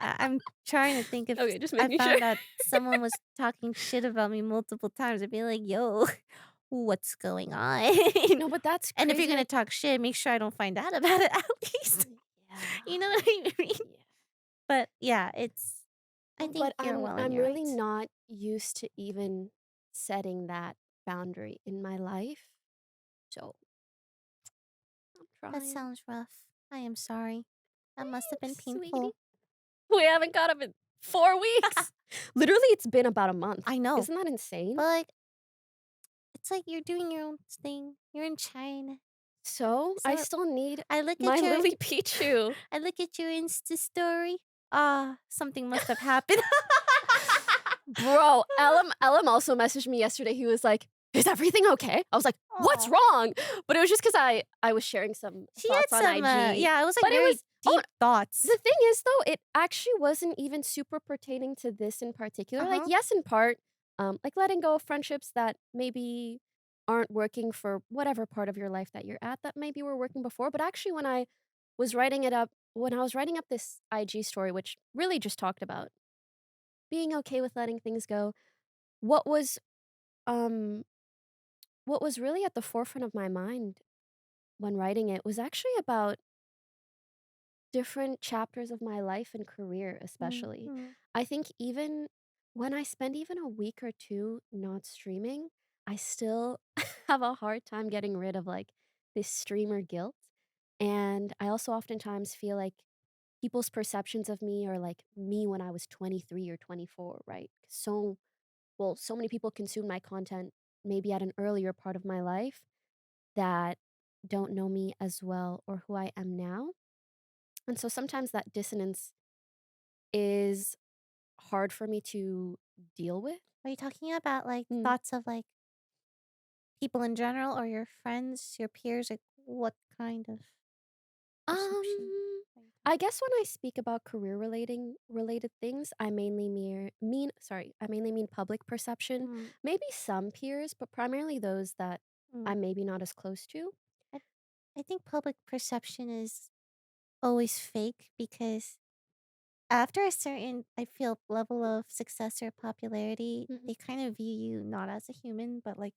I'm trying to think if Okay, just I making sure. found out someone was talking shit about me multiple times. I'd be like, "Yo, what's going on?" No, but that's And if you're crazy, gonna like talk shit, make sure I don't find out about it at least. You know yeah, what I mean? yeah. But yeah, I think But you're I'm well in I'm your really rights. not used to even setting that boundary in my life, so I'm That trying. sounds rough. I am sorry. That must have been Thanks, sweetie. painful. We haven't caught up in 4 weeks. Literally, it's been about a month. I know. Isn't that insane? But like, it's like you're doing your own thing. You're in China. So, I So still need I look my at your Lily Pichu. I look at your Insta story. Ah, something must have happened. Bro, LM also messaged me yesterday. He was like, "Is everything okay?" I was like, "What's Aw. wrong?" But it was just because I was sharing some She had thoughts on some, IG. yeah, it was like But it very was deep the thoughts. thing is though, it actually wasn't even super pertaining to this in particular. Like, Uh-huh. yes, in part, like letting go of friendships that maybe aren't working for whatever part of your life that you're at that maybe were working before. But actually, when I was writing up this IG story, which really just talked about being okay with letting things go, what was um what was really at the forefront of my mind when writing it was actually about different chapters of my life and career, especially. Mhm. I think even when I spend even a week or two not streaming, I still have a hard time getting rid of like this streamer guilt. And I also oftentimes feel like people's perceptions of me are like me when I was 23 or 24, right? So many people consume my content maybe at an earlier part of my life that don't know me as well or who I am now. And so sometimes that dissonance is hard for me to deal with. Are you talking about like Mm. thoughts of like people in general or your friends, your peers? Like what kind of perception are you I talking? guess when I speak about career related things, I mainly mean public perception. Mm, Maybe some peers, but primarily those that mm. I'm maybe not as close to. I, I think public perception is always fake because after a certain, I feel, level of success or popularity, Mhm. they kind of view you not as a human, but like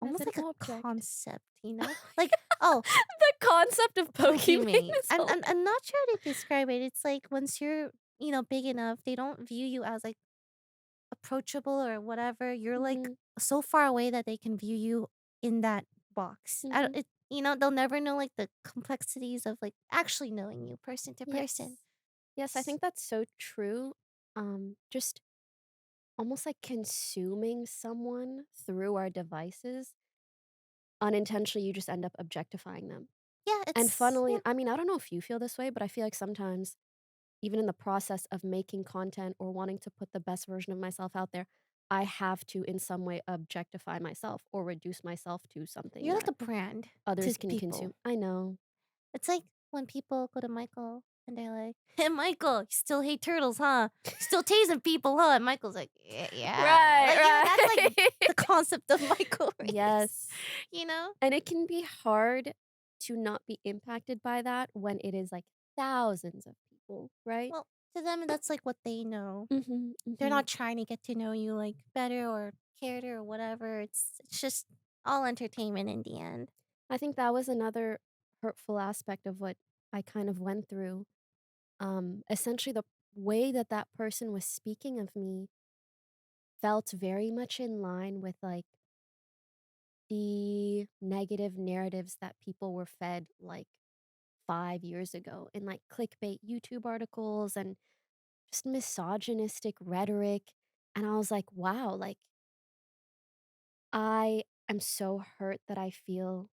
As almost an like a object. concept, you know? Like, oh, The concept of Pokimane Pokimane. is hilarious. I'm not sure how to describe it. It's like once you're, big enough, they don't view you as like approachable or whatever. You're like Mhm, so far away that they can view you in that box. I don't, mhm. they'll never know like the complexities of like actually knowing you person to person. Yes. Yes, I S- think that's so true. Just almost like consuming someone through our devices, unintentionally, you just end up objectifying them. Yeah, And funnily, yeah. I mean, I don't know if you feel this way, but I feel like sometimes, even in the process of making content or wanting to put the best version of myself out there, I have to, in some way, objectify myself or reduce myself to something You're like that a brand to others can people. consume. I know. It's like when people go to Michael and they're like, "Hey, Michael, you still hate turtles, huh? Still tasing people, huh?" And Michael's like, "Yeah, yeah." Right, Like, that's like right. the concept of Michael Reyes, Yes. you know? And it can be hard to not be impacted by that when it is like thousands of people, right? Well, to them, that's like what they know. Mhm, They're mhm. not trying to get to know you like better or cared or whatever. It's just all entertainment in the end. I think that was another hurtful aspect of what I kind of went through. Essentially, the way that that person was speaking of me felt very much in line with like the negative narratives that people were fed like 5 years ago in like clickbait YouTube articles and just misogynistic rhetoric. And I was like, wow, like I am so hurt that I feel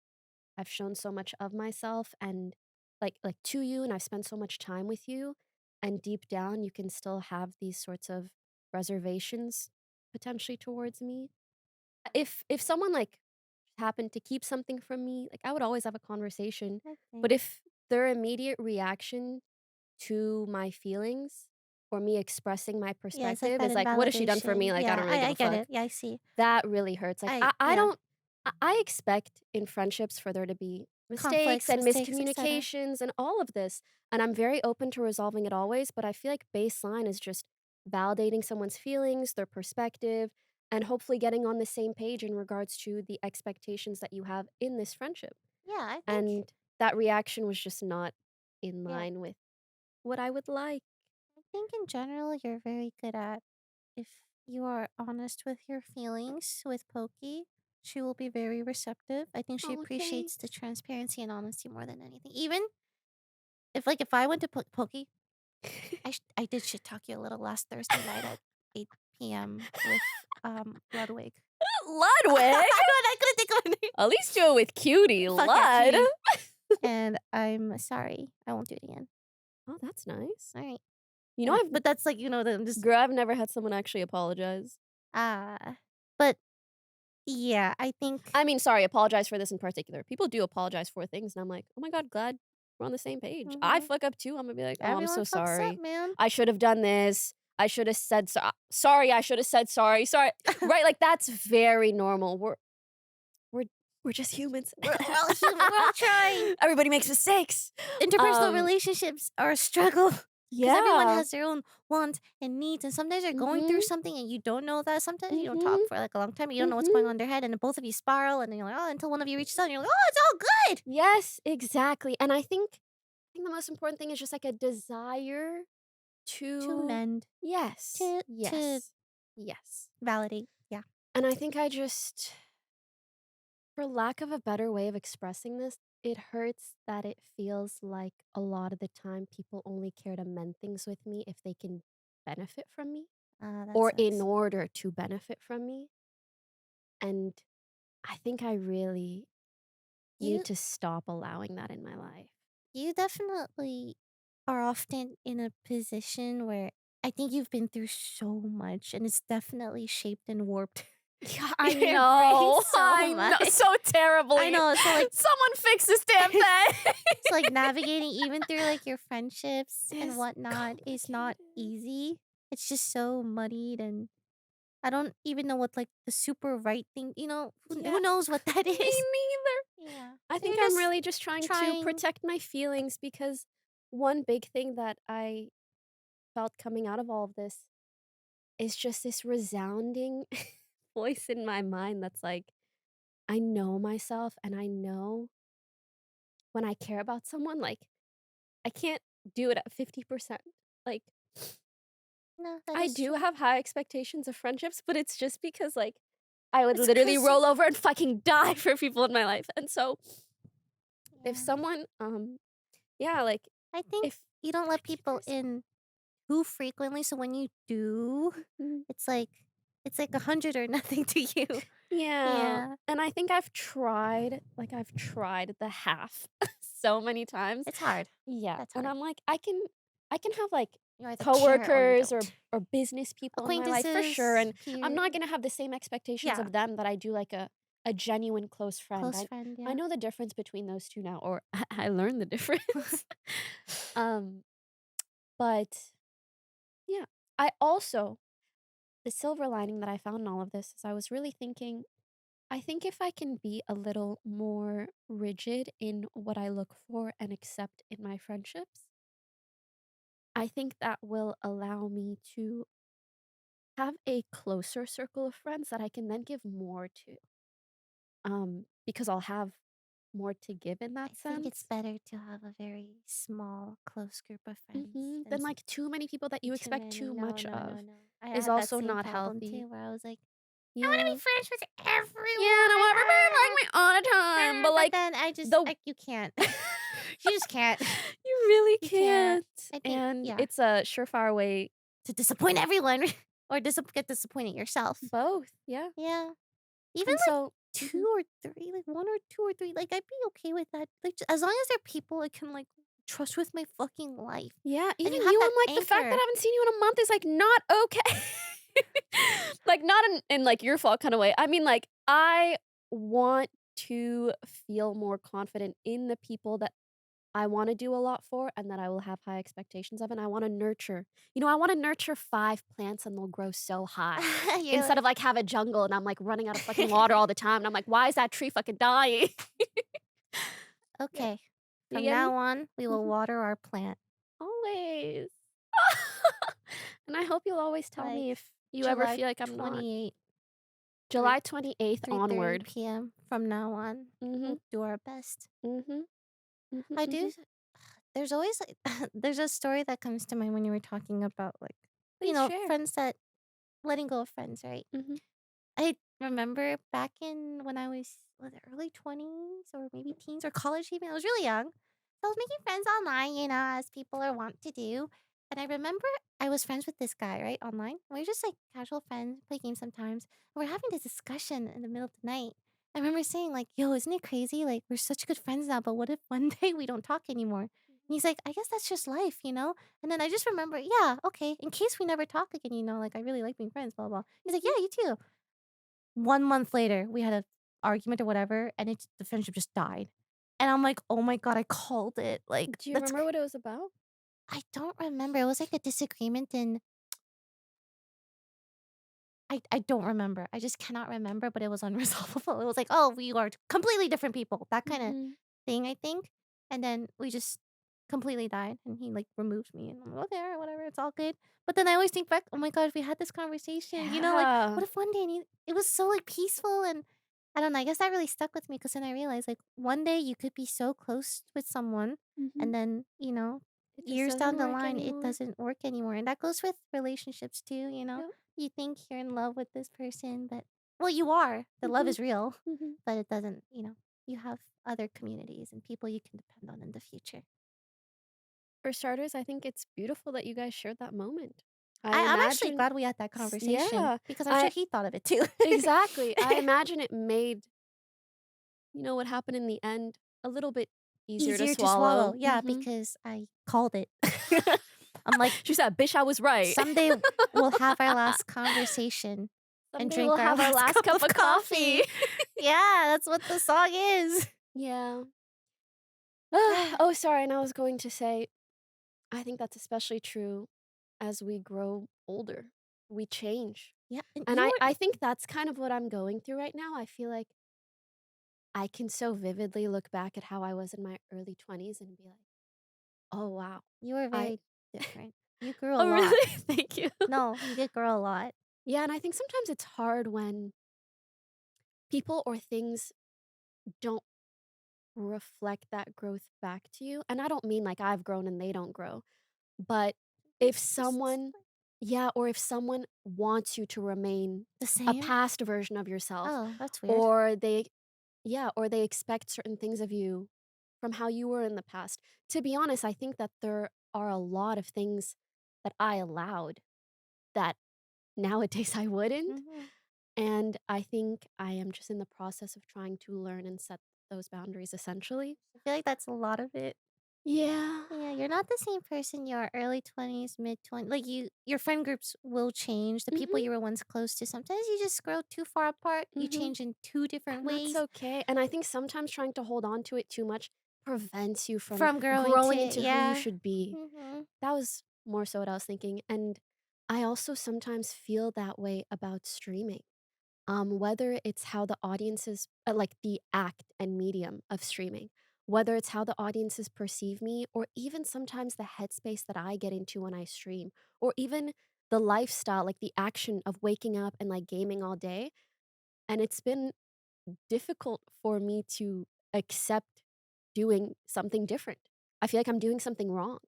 I've shown so much of myself and like to you and I've spent so much time with you and deep down you can still have these sorts of reservations potentially towards me. If someone like happened to keep something from me, like I would always have a conversation. But Okay. if their immediate reaction to my feelings or me expressing my Yeah, it's like perspective that is like, "What has she done for invalidation. me? Like, I Yeah, don't really I give I a get fuck." it. Yeah, I see. That really hurts. Like, I Yeah. don't I expect in friendships for there to be mistakes Conflicts, and mistakes, etc. miscommunications and all of this, and I'm very open to resolving it always, but I feel like baseline is just validating someone's feelings, their perspective, and hopefully getting on the same page in regards to the expectations that you have in this friendship. Yeah, I think. And that reaction was just not in Yeah, line with what I would like. I think in general you're very good at if you are honest with your feelings with Poki. She will be very receptive. I think she Oh, appreciates the thanks. transparency and honesty more than anything. Even if I went to Poki, I did shit talk you a little last Thursday night at 8 p.m. with Ludwig. Ludwig? I couldn't think of a name. At least do it with cutie, Fuck yeah, Lud. cutie. And I'm sorry. I won't do it again. Oh, that's nice. All right. You know, And but that's like, I'm just girl, I've never had someone actually apologize. but yeah, I think I mean, sorry, apologize for this in particular. People do apologize for things, and I'm like, oh my God, glad we're on the same page. I mhm, fuck up too. I'm gonna be like, oh, I'm everyone so fucks up, sorry. man. I should have done this. I should have said sorry. I should have said sorry. Sorry. Right? Like that's very normal. We're we're just humans. We're all human. We're all trying. Everybody makes mistakes. Interpersonal Um, relationships are a struggle because everyone yeah. has their own wants and needs, and sometimes you're going through Mhm. something and you don't know that. Sometimes you don't talk Mhm. for like a long time. You don't know what's going Mhm. on in their head, and then both of you spiral, and then you're like, oh, until one of you reaches out, and you're like, oh, it's all good Yes, exactly. And I think the most important thing is just like a desire to to mend, yes. to Yes. Yes. validate. Yeah. And I think I just for lack of a better way of expressing this, it hurts that it feels like a lot of the time people only care to mend things with me if they can benefit from me That or in sucks. order to benefit from me. And I think I really need You to stop allowing that in my life. you definitely are often in a position where I think you've been through so much, and it's definitely shaped and warped Yeah, I your brain know. so I know much. so I terribly. know. So like, Someone fix this damn thing. so like navigating even through like your friendships and It's whatnot is not complicated. easy. It's just so muddied, and I don't even know what like the super right thing. Yeah, Who knows what that me is? neither. Yeah. I So think you're I'm just really just trying to trying. protect my feelings because one big thing that I felt coming out of all of this is just this resounding voice in my mind that's like, I know myself and I know when I care about someone, like, I can't do it at 50%. Like, No, that I is do true. have high expectations of friendships, but it's just because, like, I would It's literally cause roll over and fucking die for people in my life. And so, if yeah. someone, yeah, like, I think if you don't a let key people person, in too frequently, so when you do, mhm, it's like It's like 100 or nothing to you. Yeah, Yeah, and I think I've tried the half so many times. it's hard. Yeah, That's and hard. I'm like, I can have, like, You either care or you coworkers don't. or business people in my life for sure, Acquaintances, and I'm peer, not gonna have the same expectations yeah, of them that I do, like, a genuine close friend. close I friend, I yeah. know the difference between those 2 now, or I learned the difference. Um, but yeah, I also the silver lining that I found in all of this is I was really thinking, I think if I can be a little more rigid in what I look for and accept in my friendships, I think that will allow me to have a closer circle of friends that I can then give more to. Because I'll have more to give in I that think it's sense. better to have a very small, close group of friends than Then like too many people that you too expect many. too No, much no, no, of no. I is had that also same not problem healthy. too, where I was like, I want to Yeah. be friends with Yeah, and I want everybody to like everyone. me all the time. But But like then I just, the like, you can't. You just can't. you really You can't. can't. I think, And yeah, it's a surefire way. to disappoint everyone or get disappointed yourself. Both. Yeah. Yeah. Even And like so two mhm. or three, like one or two or three, like I'd be okay with that. Like as long as they're people I can like trust with my fucking life, Yeah, and you even have you, that I'm like, the fact that anchor. I haven't seen you in a month is, like, not okay. Like, not in, like, your fault kinda way. I mean, like, I want to feel more confident in the people that I wanna do a lot for and that I will have high expectations of, and I wanna nurture. I wanna nurture 5 plants and they'll grow so high, You're instead like, of, like, have a jungle and I'm, like, running out of fucking water all the time, and I'm like, "Why is that tree fucking dying?" Yeah. okay, You from get me? now on we will Mhm. water our plant Always. And I hope you'll always tell like me if you ever July feel like I'm not. 28th or July 28th 3:30 onward. p.m. From now on, Mhm, we'll do our best. mhm, mhm, I do. mhm. There's always like there's a story that comes to mind when you were talking about like Please share. friends that letting go of friends, right? Mhm, I remember back in when I was it early 20s or maybe teens or college even. I was really young. So I was making friends online, as people are wont to do. And I remember I was friends with this guy, right, online. We were just like casual friends, play games sometimes. And we're having this discussion in the middle of the night. I remember saying, like, yo, isn't it crazy? Like, we're such good friends now, but what if one day we don't talk anymore? And he's like, I guess that's just life, you know? And then I just remember, yeah, okay, in case we never talk again, like, I really like being friends, blah, blah. He's like, mhm. yeah, you too. 1 month later, we had a argument or whatever, and the friendship just died. And I'm like, "Oh my god, I called it." Like, Do you remember what it was about? I don't remember. It was like a disagreement and I don't remember. I just cannot remember, but it was unresolvable. It was like, "Oh, we are completely different people." That kinda Mhm. thing, I think. And then we just completely died, and he, like, removed me, and I'm like, "Okay, alright, whatever, it's all good." But then I always think back, "Oh my god, if we had this conversation," like, Yeah. what if one day it was so, like, peaceful, and I don't know, I guess that really stuck with me because then I realized, like, one day you could be so close with someone, Mhm. and then, It just years doesn't down the work line, it anymore. doesn't work anymore, and that goes with relationships too. Yep. You think you're in love with this person, but well, you are. The love Mhm, is real, mhm. but it doesn't, you have other communities and people you can depend on in the future. For starters, I think it's beautiful that you guys shared that moment. I I'm actually imagine glad we had that conversation yeah. because I'm sure I he thought of it too. exactly. I imagine it made, what happened in the end a little bit easier to Easier to swallow. swallow. Yeah, Mhm. because I called it. I'm like, She said, "Bitch, I was right." someday we'll have our last conversation and Someday drink we'll our have our last last cup cup of of coffee. coffee. Yeah, that's what the song is. Yeah. Oh, sorry, and I was going to say, I think that's especially true as we grow older. We change. Yeah, and And you I were think that's kind of what I'm going through right now. I feel like I can so vividly look back at how I was in my early 20s and be like, "Oh, wow. you were I" very different. You grew a Oh, lot. really? Thank you. No, you did grow a lot. Yeah, and I think sometimes it's hard when people or things don't reflect that growth back to you. And I don't mean like I've grown and they don't grow, but They if just someone yeah, or if someone wants you to remain the a same? past version of yourself, Oh, that's weird. or they expect certain things of you from how you were in the past. To be honest, I think that there are a lot of things that I allowed that nowadays I wouldn't. Mhm. And I think I am just in the process of trying to learn and set those boundaries essentially. I feel like that's a lot of it. Yeah. Yeah, you're not the same person you are early 20s, mid 20s. Like your friend groups will change. The people Mhm. you were once close to, sometimes you just grow too far apart. You Mhm. change in two different And that's ways okay. And I think sometimes trying to hold on to it too much prevents you from from growing to growing into who you yeah. should be. Mhm. That was more so what I was thinking. And I also sometimes feel that way about streaming. Whether it's how the audiences, like the act and medium of streaming, whether it's how the audiences perceive me, or even sometimes the headspace that I get into when I stream, or even the lifestyle, like the action of waking up and like gaming all day. And it's been difficult for me to accept doing something different. I feel like I'm doing something wrong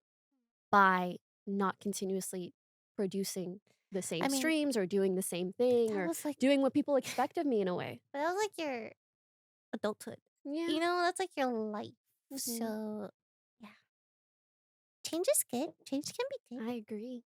by not continuously producing the same I mean, streams or doing the same thing that or was like doing what people expect of me in a way. but that was like your adulthood. Yeah. You know, that's like your life. Mhm. So, yeah. Change is good. Change can be good. I agree.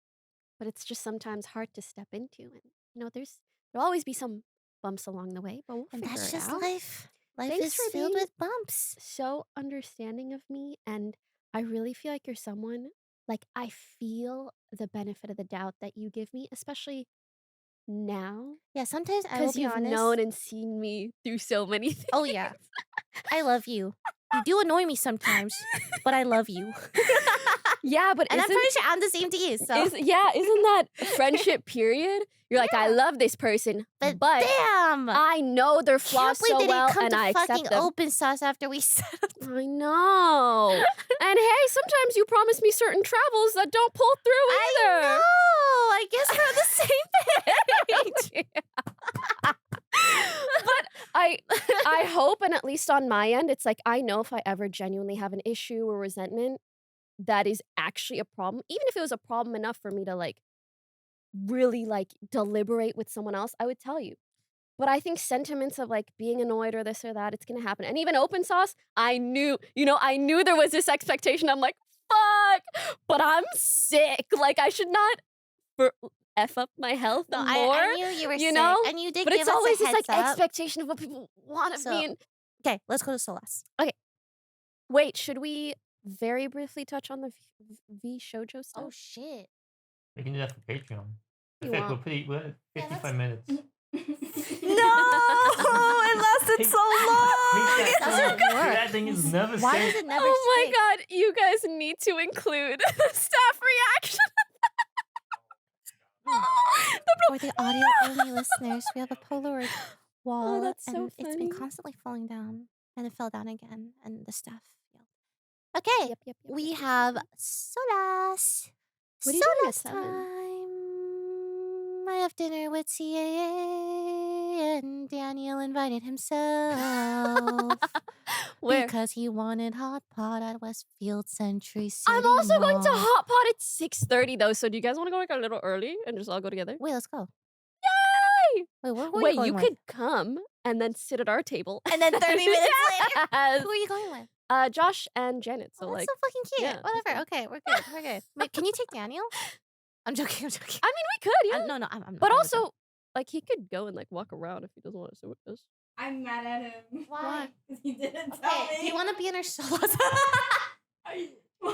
But it's just sometimes hard to step into. And, there'll always be some bumps along the way, but we'll And figure that's it just out. life. Life Thanks is for filled being with bumps. so understanding of me. And I really feel like you're someone, like, I feel the benefit of the doubt that you give me, especially now, Yeah, sometimes I will because be you've honest. known and seen me through so many things. Oh, yeah. I love you. You do annoy me sometimes, but I love you. Yeah, but And I'm isn't pretty sure I'm the same to you. So, isn't that friendship period? You're like, I Yeah. love this person, but but damn, I know their can't flaws believe so they didn't well come and to I fucking accept them. open sauce after we set up. I know. And hey, sometimes you promise me certain travels that don't pull through either. I know. I guess we're on the same page. But I hope, and at least on my end, it's like I know if I ever genuinely have an issue or resentment that is actually a problem, even if it was a problem enough for me to like really like deliberate with someone else, I would tell you. But I think sentiments of like being annoyed or this or that, it's gonna happen. And even open sauce, I knew there was this expectation. I'm like, fuck, but I'm sick. Like I should not F up my health No, more. I knew you were you sick, know? and you did But give it's us always a this like heads up. expectation of what people want of So- me. And Okay, let's go to Solas. wait, should we very briefly touch on the V Shoujo stuff? Oh shit! We can do that for Patreon. You In fact, want- we're at Yeah, 55 minutes. No, it lasted so long. Doesn't work. That thing is never Why safe. does it never Oh my stick? god, you guys need to include the staff reaction. For the audio only listeners, we have a Polaroid wall, that's and so it's funny. been constantly falling down, and it fell down again, and the staff yelled. Okay, Yep. we have Solas. What are you doing at Solas 7? time. I have dinner with CAA, and Daniel invited himself Where? because he wanted hot pot at Westfield Century City I'm also going to Mall. Hot Pot at 6:30 though, so do you guys want to go like a little early and just all go together? Wait, let's go. Yay! Wait, who are Wait, you you going with? could come and then sit at our table. And then 30 minutes later, Yes. who are you going with? Josh and Janet. So Oh, that's like, so fucking cute. yeah, that's Whatever. Okay, we're good. We're good. Wait, can you take Daniel? I'm joking. I'm joking. I mean, we could, yeah. No, I'm not. But I'm also, like, he could go and like walk around if he doesn't want to sit with us. I'm mad at him. Why? Because he didn't Okay, tell me. do you want to be in our Solas?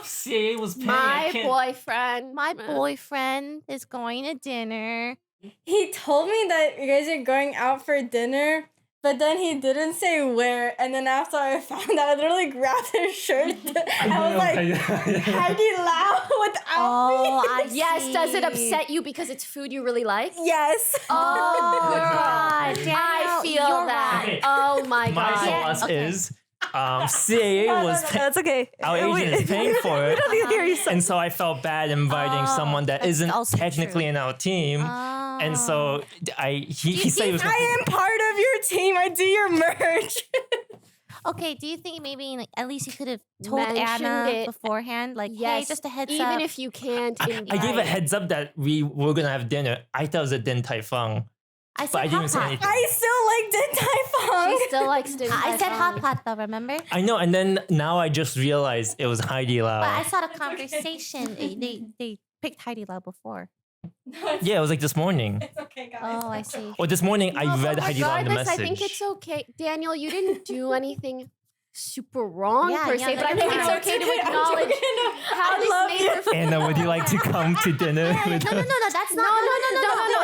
CA was paying. I My can't. boyfriend. My boyfriend is going to dinner. He told me that you guys are going out for dinner, but then he didn't say where. And then after I found out, I literally grabbed his shirt. I was like, Heidi Lau without Oh, me. I Yes, does it see. upset you because it's food you really like? Yes. Oh, Good job. God. I Daniel, I feel you're that. right. Okay. Oh my My god. Yeah, Solas okay. is CAA was That's okay. our agent is paying for it. don't hear you. And so I felt bad inviting Oh, someone that that's isn't also technically true. in our team. And so he said he was I am part of your team. I do your merch. Okay, do you think maybe like, at least you could have told Mentioned Anna it. beforehand? Like, Yes, hey, just a heads even up. if you can't I invite. gave a heads up that we were gonna have dinner. I thought it was a Din Tai Fung. I but said I didn't hot say pot. anything. I still like Din Tai Fung. She still likes Din I Tai said hot Fung. pot though, remember? I know, and then now I just realized it was Heidi But I Lau. saw the conversation. They picked Heidi Lau before. Yeah, it was like this morning. It's okay, guys. Oh, I see. Or this morning, I No, read but Heidi Lam the regardless, message. I think it's okay. Daniel, you didn't do anything super wrong Yeah, per yeah, se, no, but I you're think fine. it's okay to acknowledge how I this love made you. her feel. Anna, would you like to come to dinner with No, us? that's No, not.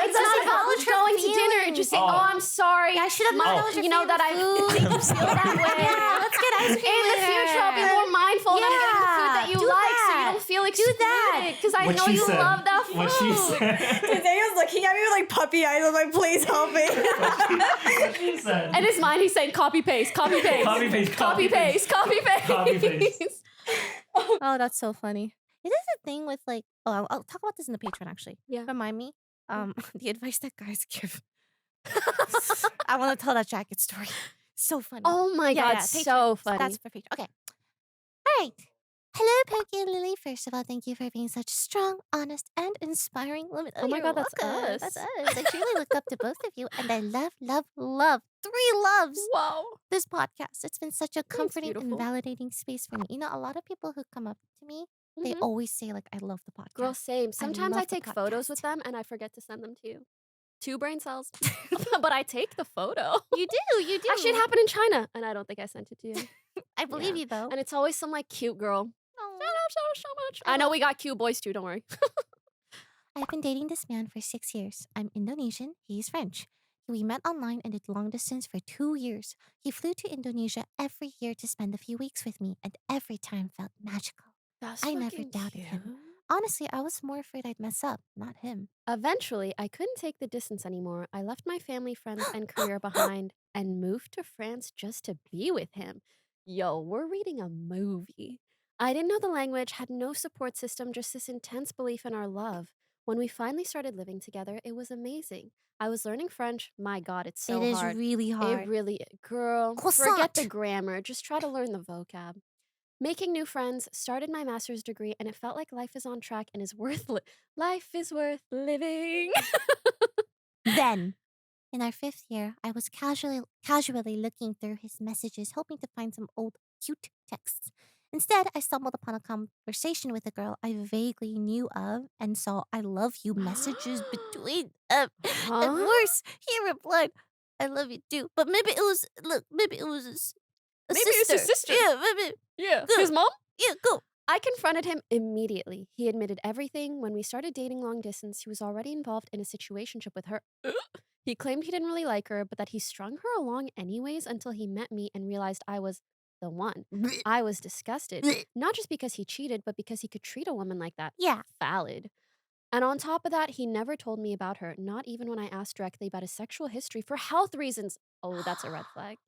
it's not about acknowledge her going to dinner. feelings. Just say, Oh. oh, I'm sorry. Yeah, I should have My- known that was your you know that I favorite make you food. feel that way. Yeah, let's get ice cream In the with future, I'll be her. more mindful and I'm getting the food that you do like so you that. don't feel Do excluded. that. Because I What know she you said. love that food. What she said. Daniel's looking at me with like puppy eyes. I'm like, please help me. What she said. And it's mine. He's saying copy paste, copy paste, Copy paste, copy paste, copy paste. Copy paste. Oh, that's so funny. It is a thing with like. Oh, I'll talk about this in the Patreon actually. Yeah. Remind me. The advice that guys give. I want to tell that jacket story. So funny. Oh my Yeah, god, yeah, so Patreon. funny. That's for Patreon. Okay. All right. Hello, Poki and Lily. First of all, thank you for being such strong, honest, and inspiring women. Oh my you're God, that's welcome. us. That's us. I truly look up to both of you, and I love, 3 loves Wow. this podcast. It's been such a comforting and beautiful. validating space for me. You know, a lot of people who come up to me, they Mhm. always say like, "I love the podcast." Girl, same. Sometimes I love the take photos with podcast. them and I forget to send them to you. 2 brain cells. But I take the photo. You do. Actually, it happened in China and I don't think I sent it to you. I believe Yeah. you though. And it's always some like cute girl. Aw. So much. I know we got cute boys too, don't worry. I've been dating this man for 6 years. I'm Indonesian, he's French. We met online and did long distance for 2 years. He flew to Indonesia every year to spend a few weeks with me, and every time felt magical. That's I never fucking doubted him. cute. Honestly, I was more afraid I'd mess up, not him. Eventually, I couldn't take the distance anymore. I left my family, friends, and career behind and moved to France just to be with him. Yo, we're reading a movie. I didn't know the language, had no support system, just this intense belief in our love. When we finally started living together, it was amazing. I was learning French. My God, it's so it is hard. really hard. It really, girl, Croissant. forget the grammar. Just try to learn the vocab. Making new friends, started my master's degree, and it felt like life is on track and is life is worth living. Then, in our 5th year, I was casually looking through his messages, hoping to find some old cute texts. Instead, I stumbled upon a conversation with a girl I vaguely knew of and saw "I love you" messages between them. And Huh? worse, he replied, "I love you too." But maybe it was maybe it was a Maybe it's sister. his sister. Yeah, maybe. Yeah. Good. His mom? Yeah, go. I confronted him immediately. He admitted everything. When we started dating long distance, he was already involved in a situationship with her. He claimed he didn't really like her, but that he strung her along anyways until he met me and realized I was the one. I was disgusted. Not just because he cheated, but because he could treat a woman like that. Yeah. Valid. And on top of that, he never told me about her, not even when I asked directly about his sexual history for health reasons. Oh, that's a red flag.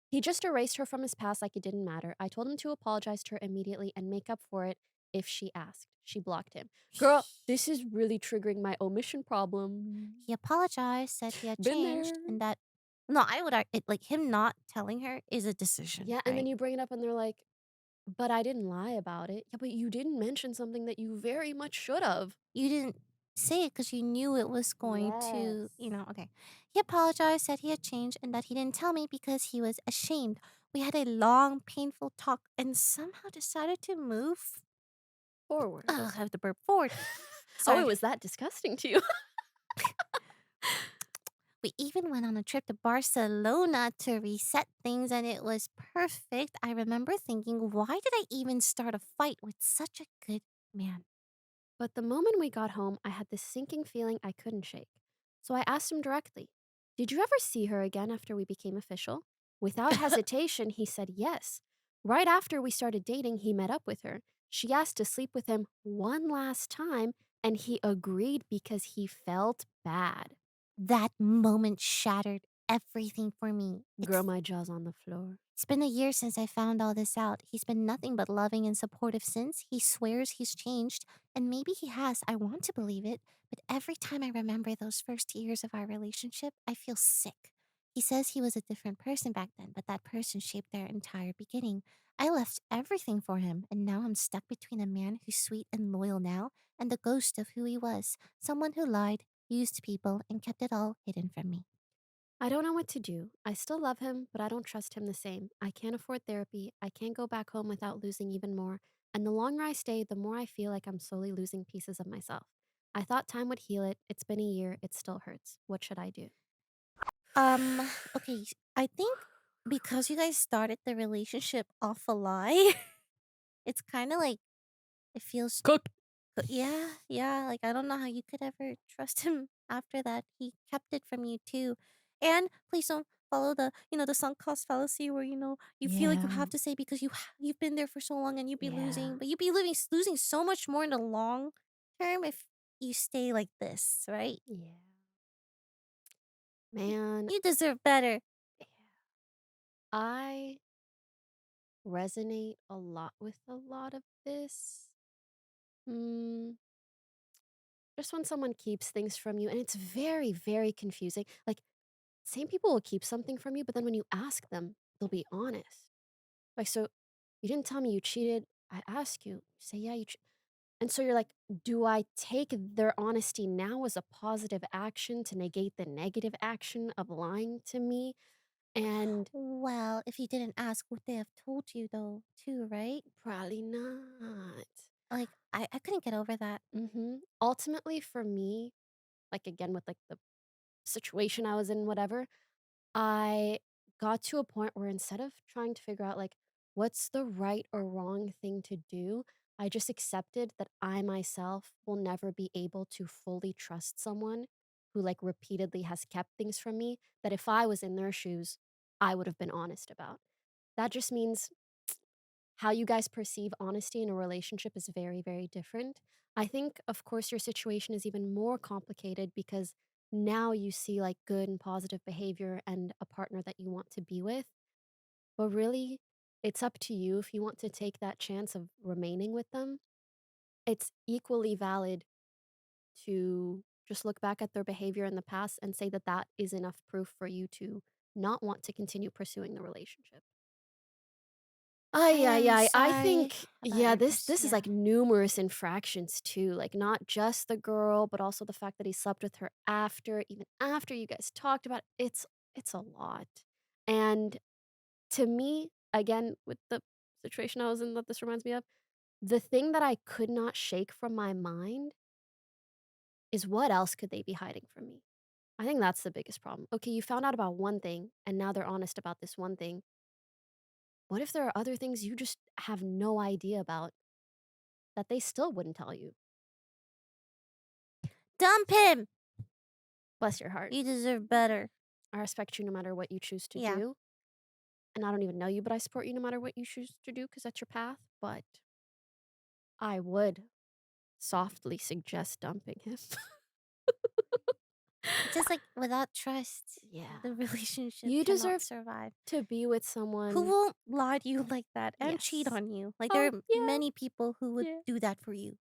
He just erased her from his past like it didn't matter. I told him to apologize to her immediately and make up for it if she asked. She blocked him. Girl, this is really triggering my omission problem. He apologized, said he had Been changed, there. and that. No, I would like him not telling her is a decision. Yeah, and then right? you bring it up and they're like, but I didn't lie about it. Yeah, but you didn't mention something that you very much should have. You didn't say it because you knew it was going to, okay. He apologized, said he had changed, and that he didn't tell me because he was ashamed. We had a long, painful talk and somehow decided to move. Forward. Ugh, I have to burp forward. Oh, Sorry. it was that disgusting to you. We even went on a trip to Barcelona to reset things, and it was perfect. I remember thinking, why did I even start a fight with such a good man? But the moment we got home, I had this sinking feeling I couldn't shake. So I asked him directly, did you ever see her again after we became official? Without hesitation, he said yes. Right after we started dating, he met up with her. She asked to sleep with him one last time, and he agreed because he felt bad. That moment shattered everything for me. Girl, my jaw's on the floor. It's been a year since I found all this out. He's been nothing but loving and supportive since. He swears he's changed, and maybe he has. I want to believe it, but every time I remember those first years of our relationship, I feel sick. He says he was a different person back then, but that person shaped their entire beginning. I left everything for him, and now I'm stuck between a man who's sweet and loyal now and the ghost of who he was, someone who lied, used people, and kept it all hidden from me. I don't know what to do. I still love him, but I don't trust him the same. I can't afford therapy. I can't go back home without losing even more. And the longer I stay, the more I feel like I'm slowly losing pieces of myself. I thought time would heal it. It's been a year. It still hurts. What should I do? Okay, I think because you guys started the relationship off a lie, it's kind of like it feels Cooked. yeah, like I don't know how you could ever trust him after that. He kept it from you too. And please don't follow the sunk cost fallacy where you feel like you Yeah. have to say because you've been there for so long and you'd be Yeah. losing, but you'd be losing so much more in the long term if you stay like this, right? Yeah. Man, You deserve better. yeah. I resonate a lot with a lot of this. Mm, just when someone keeps things from you, and it's very, very confusing. Like, same people will keep something from you, but then when you ask them, they'll be honest. Like, so you didn't tell me you cheated. I ask you, you say, yeah, and so you're like, do I take their honesty now as a positive action to negate the negative action of lying to me? And Well, if you didn't ask, would they have told you though, too, right? probably not. Like I couldn't get over that. Ultimately, for me, like again with like the situation I was in, whatever, I got to a point where instead of trying to figure out like what's the right or wrong thing to do, I just accepted that I myself will never be able to fully trust someone who like repeatedly has kept things from me that if I was in their shoes, I would have been honest about. That just means how you guys perceive honesty in a relationship is very, very different. I think, of course, your situation is even more complicated because now you see like good and positive behavior and a partner that you want to be with. But really, it's up to you if you want to take that chance of remaining with them. It's equally valid to just look back at their behavior in the past and say that that is enough proof for you to not want to continue pursuing the relationship. I Ay, ay, am ay. I sorry think, about yeah, your this is yeah. like numerous infractions too. Like not just the girl, but also the fact that he slept with her after, even after you guys talked about it. It's a lot. And to me, again, with the situation I was in that this reminds me of, the thing that I could not shake from my mind is what else could they be hiding from me? I think that's the biggest problem. Okay, you found out about one thing and now they're honest about this one thing. What if there are other things you just have no idea about that they still wouldn't tell you? Dump him. Bless your heart. You deserve better. I respect you no matter what you choose to Yeah. do. And I don't even know you, but I support you no matter what you choose to do because that's your path. But I would softly suggest dumping him. It's just like without trust, Yeah. the relationship You cannot deserve survive. to be with Who someone. won't lie to you like that and cheat Yes. on you? Like Oh, there are yeah. many people who would Yeah. do that for you.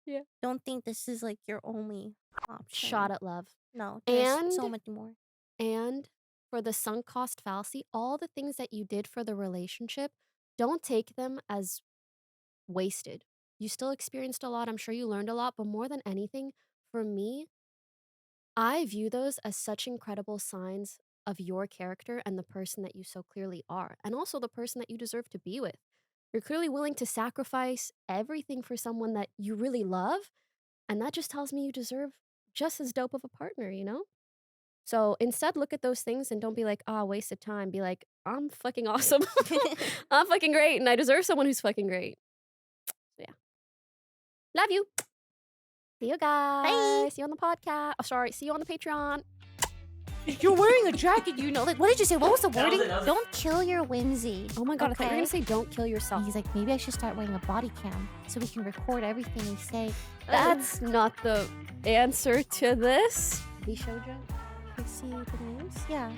Yeah. Don't think this is like your only option. Shot at love. No, there's so And much more. And for the sunk cost fallacy, all the things that you did for the relationship, don't take them as wasted. You still experienced a lot. I'm sure you learned a lot, but more than anything, for me, I view those as such incredible signs of your character and the person that you so clearly are, and also the person that you deserve to be with. You're clearly willing to sacrifice everything for someone that you really love, and that just tells me you deserve just as dope of a partner, you know? So instead, look at those things and don't be like, ah, wasted time. Be like, I'm fucking awesome. I'm fucking great, and I deserve someone who's fucking great. So yeah. Love you. See you guys. See you on the podcast. Oh, sorry. See you on the Patreon. You're wearing a jacket, like what did you say? What was the That was wording? it, that was it. Don't kill your whimsy. Oh my god, I thought you were okay? gonna say don't kill yourself. He's like, maybe I should start wearing a body cam so we can record everything we say. That's not the answer to this. The shoujo? You see the news? Yeah.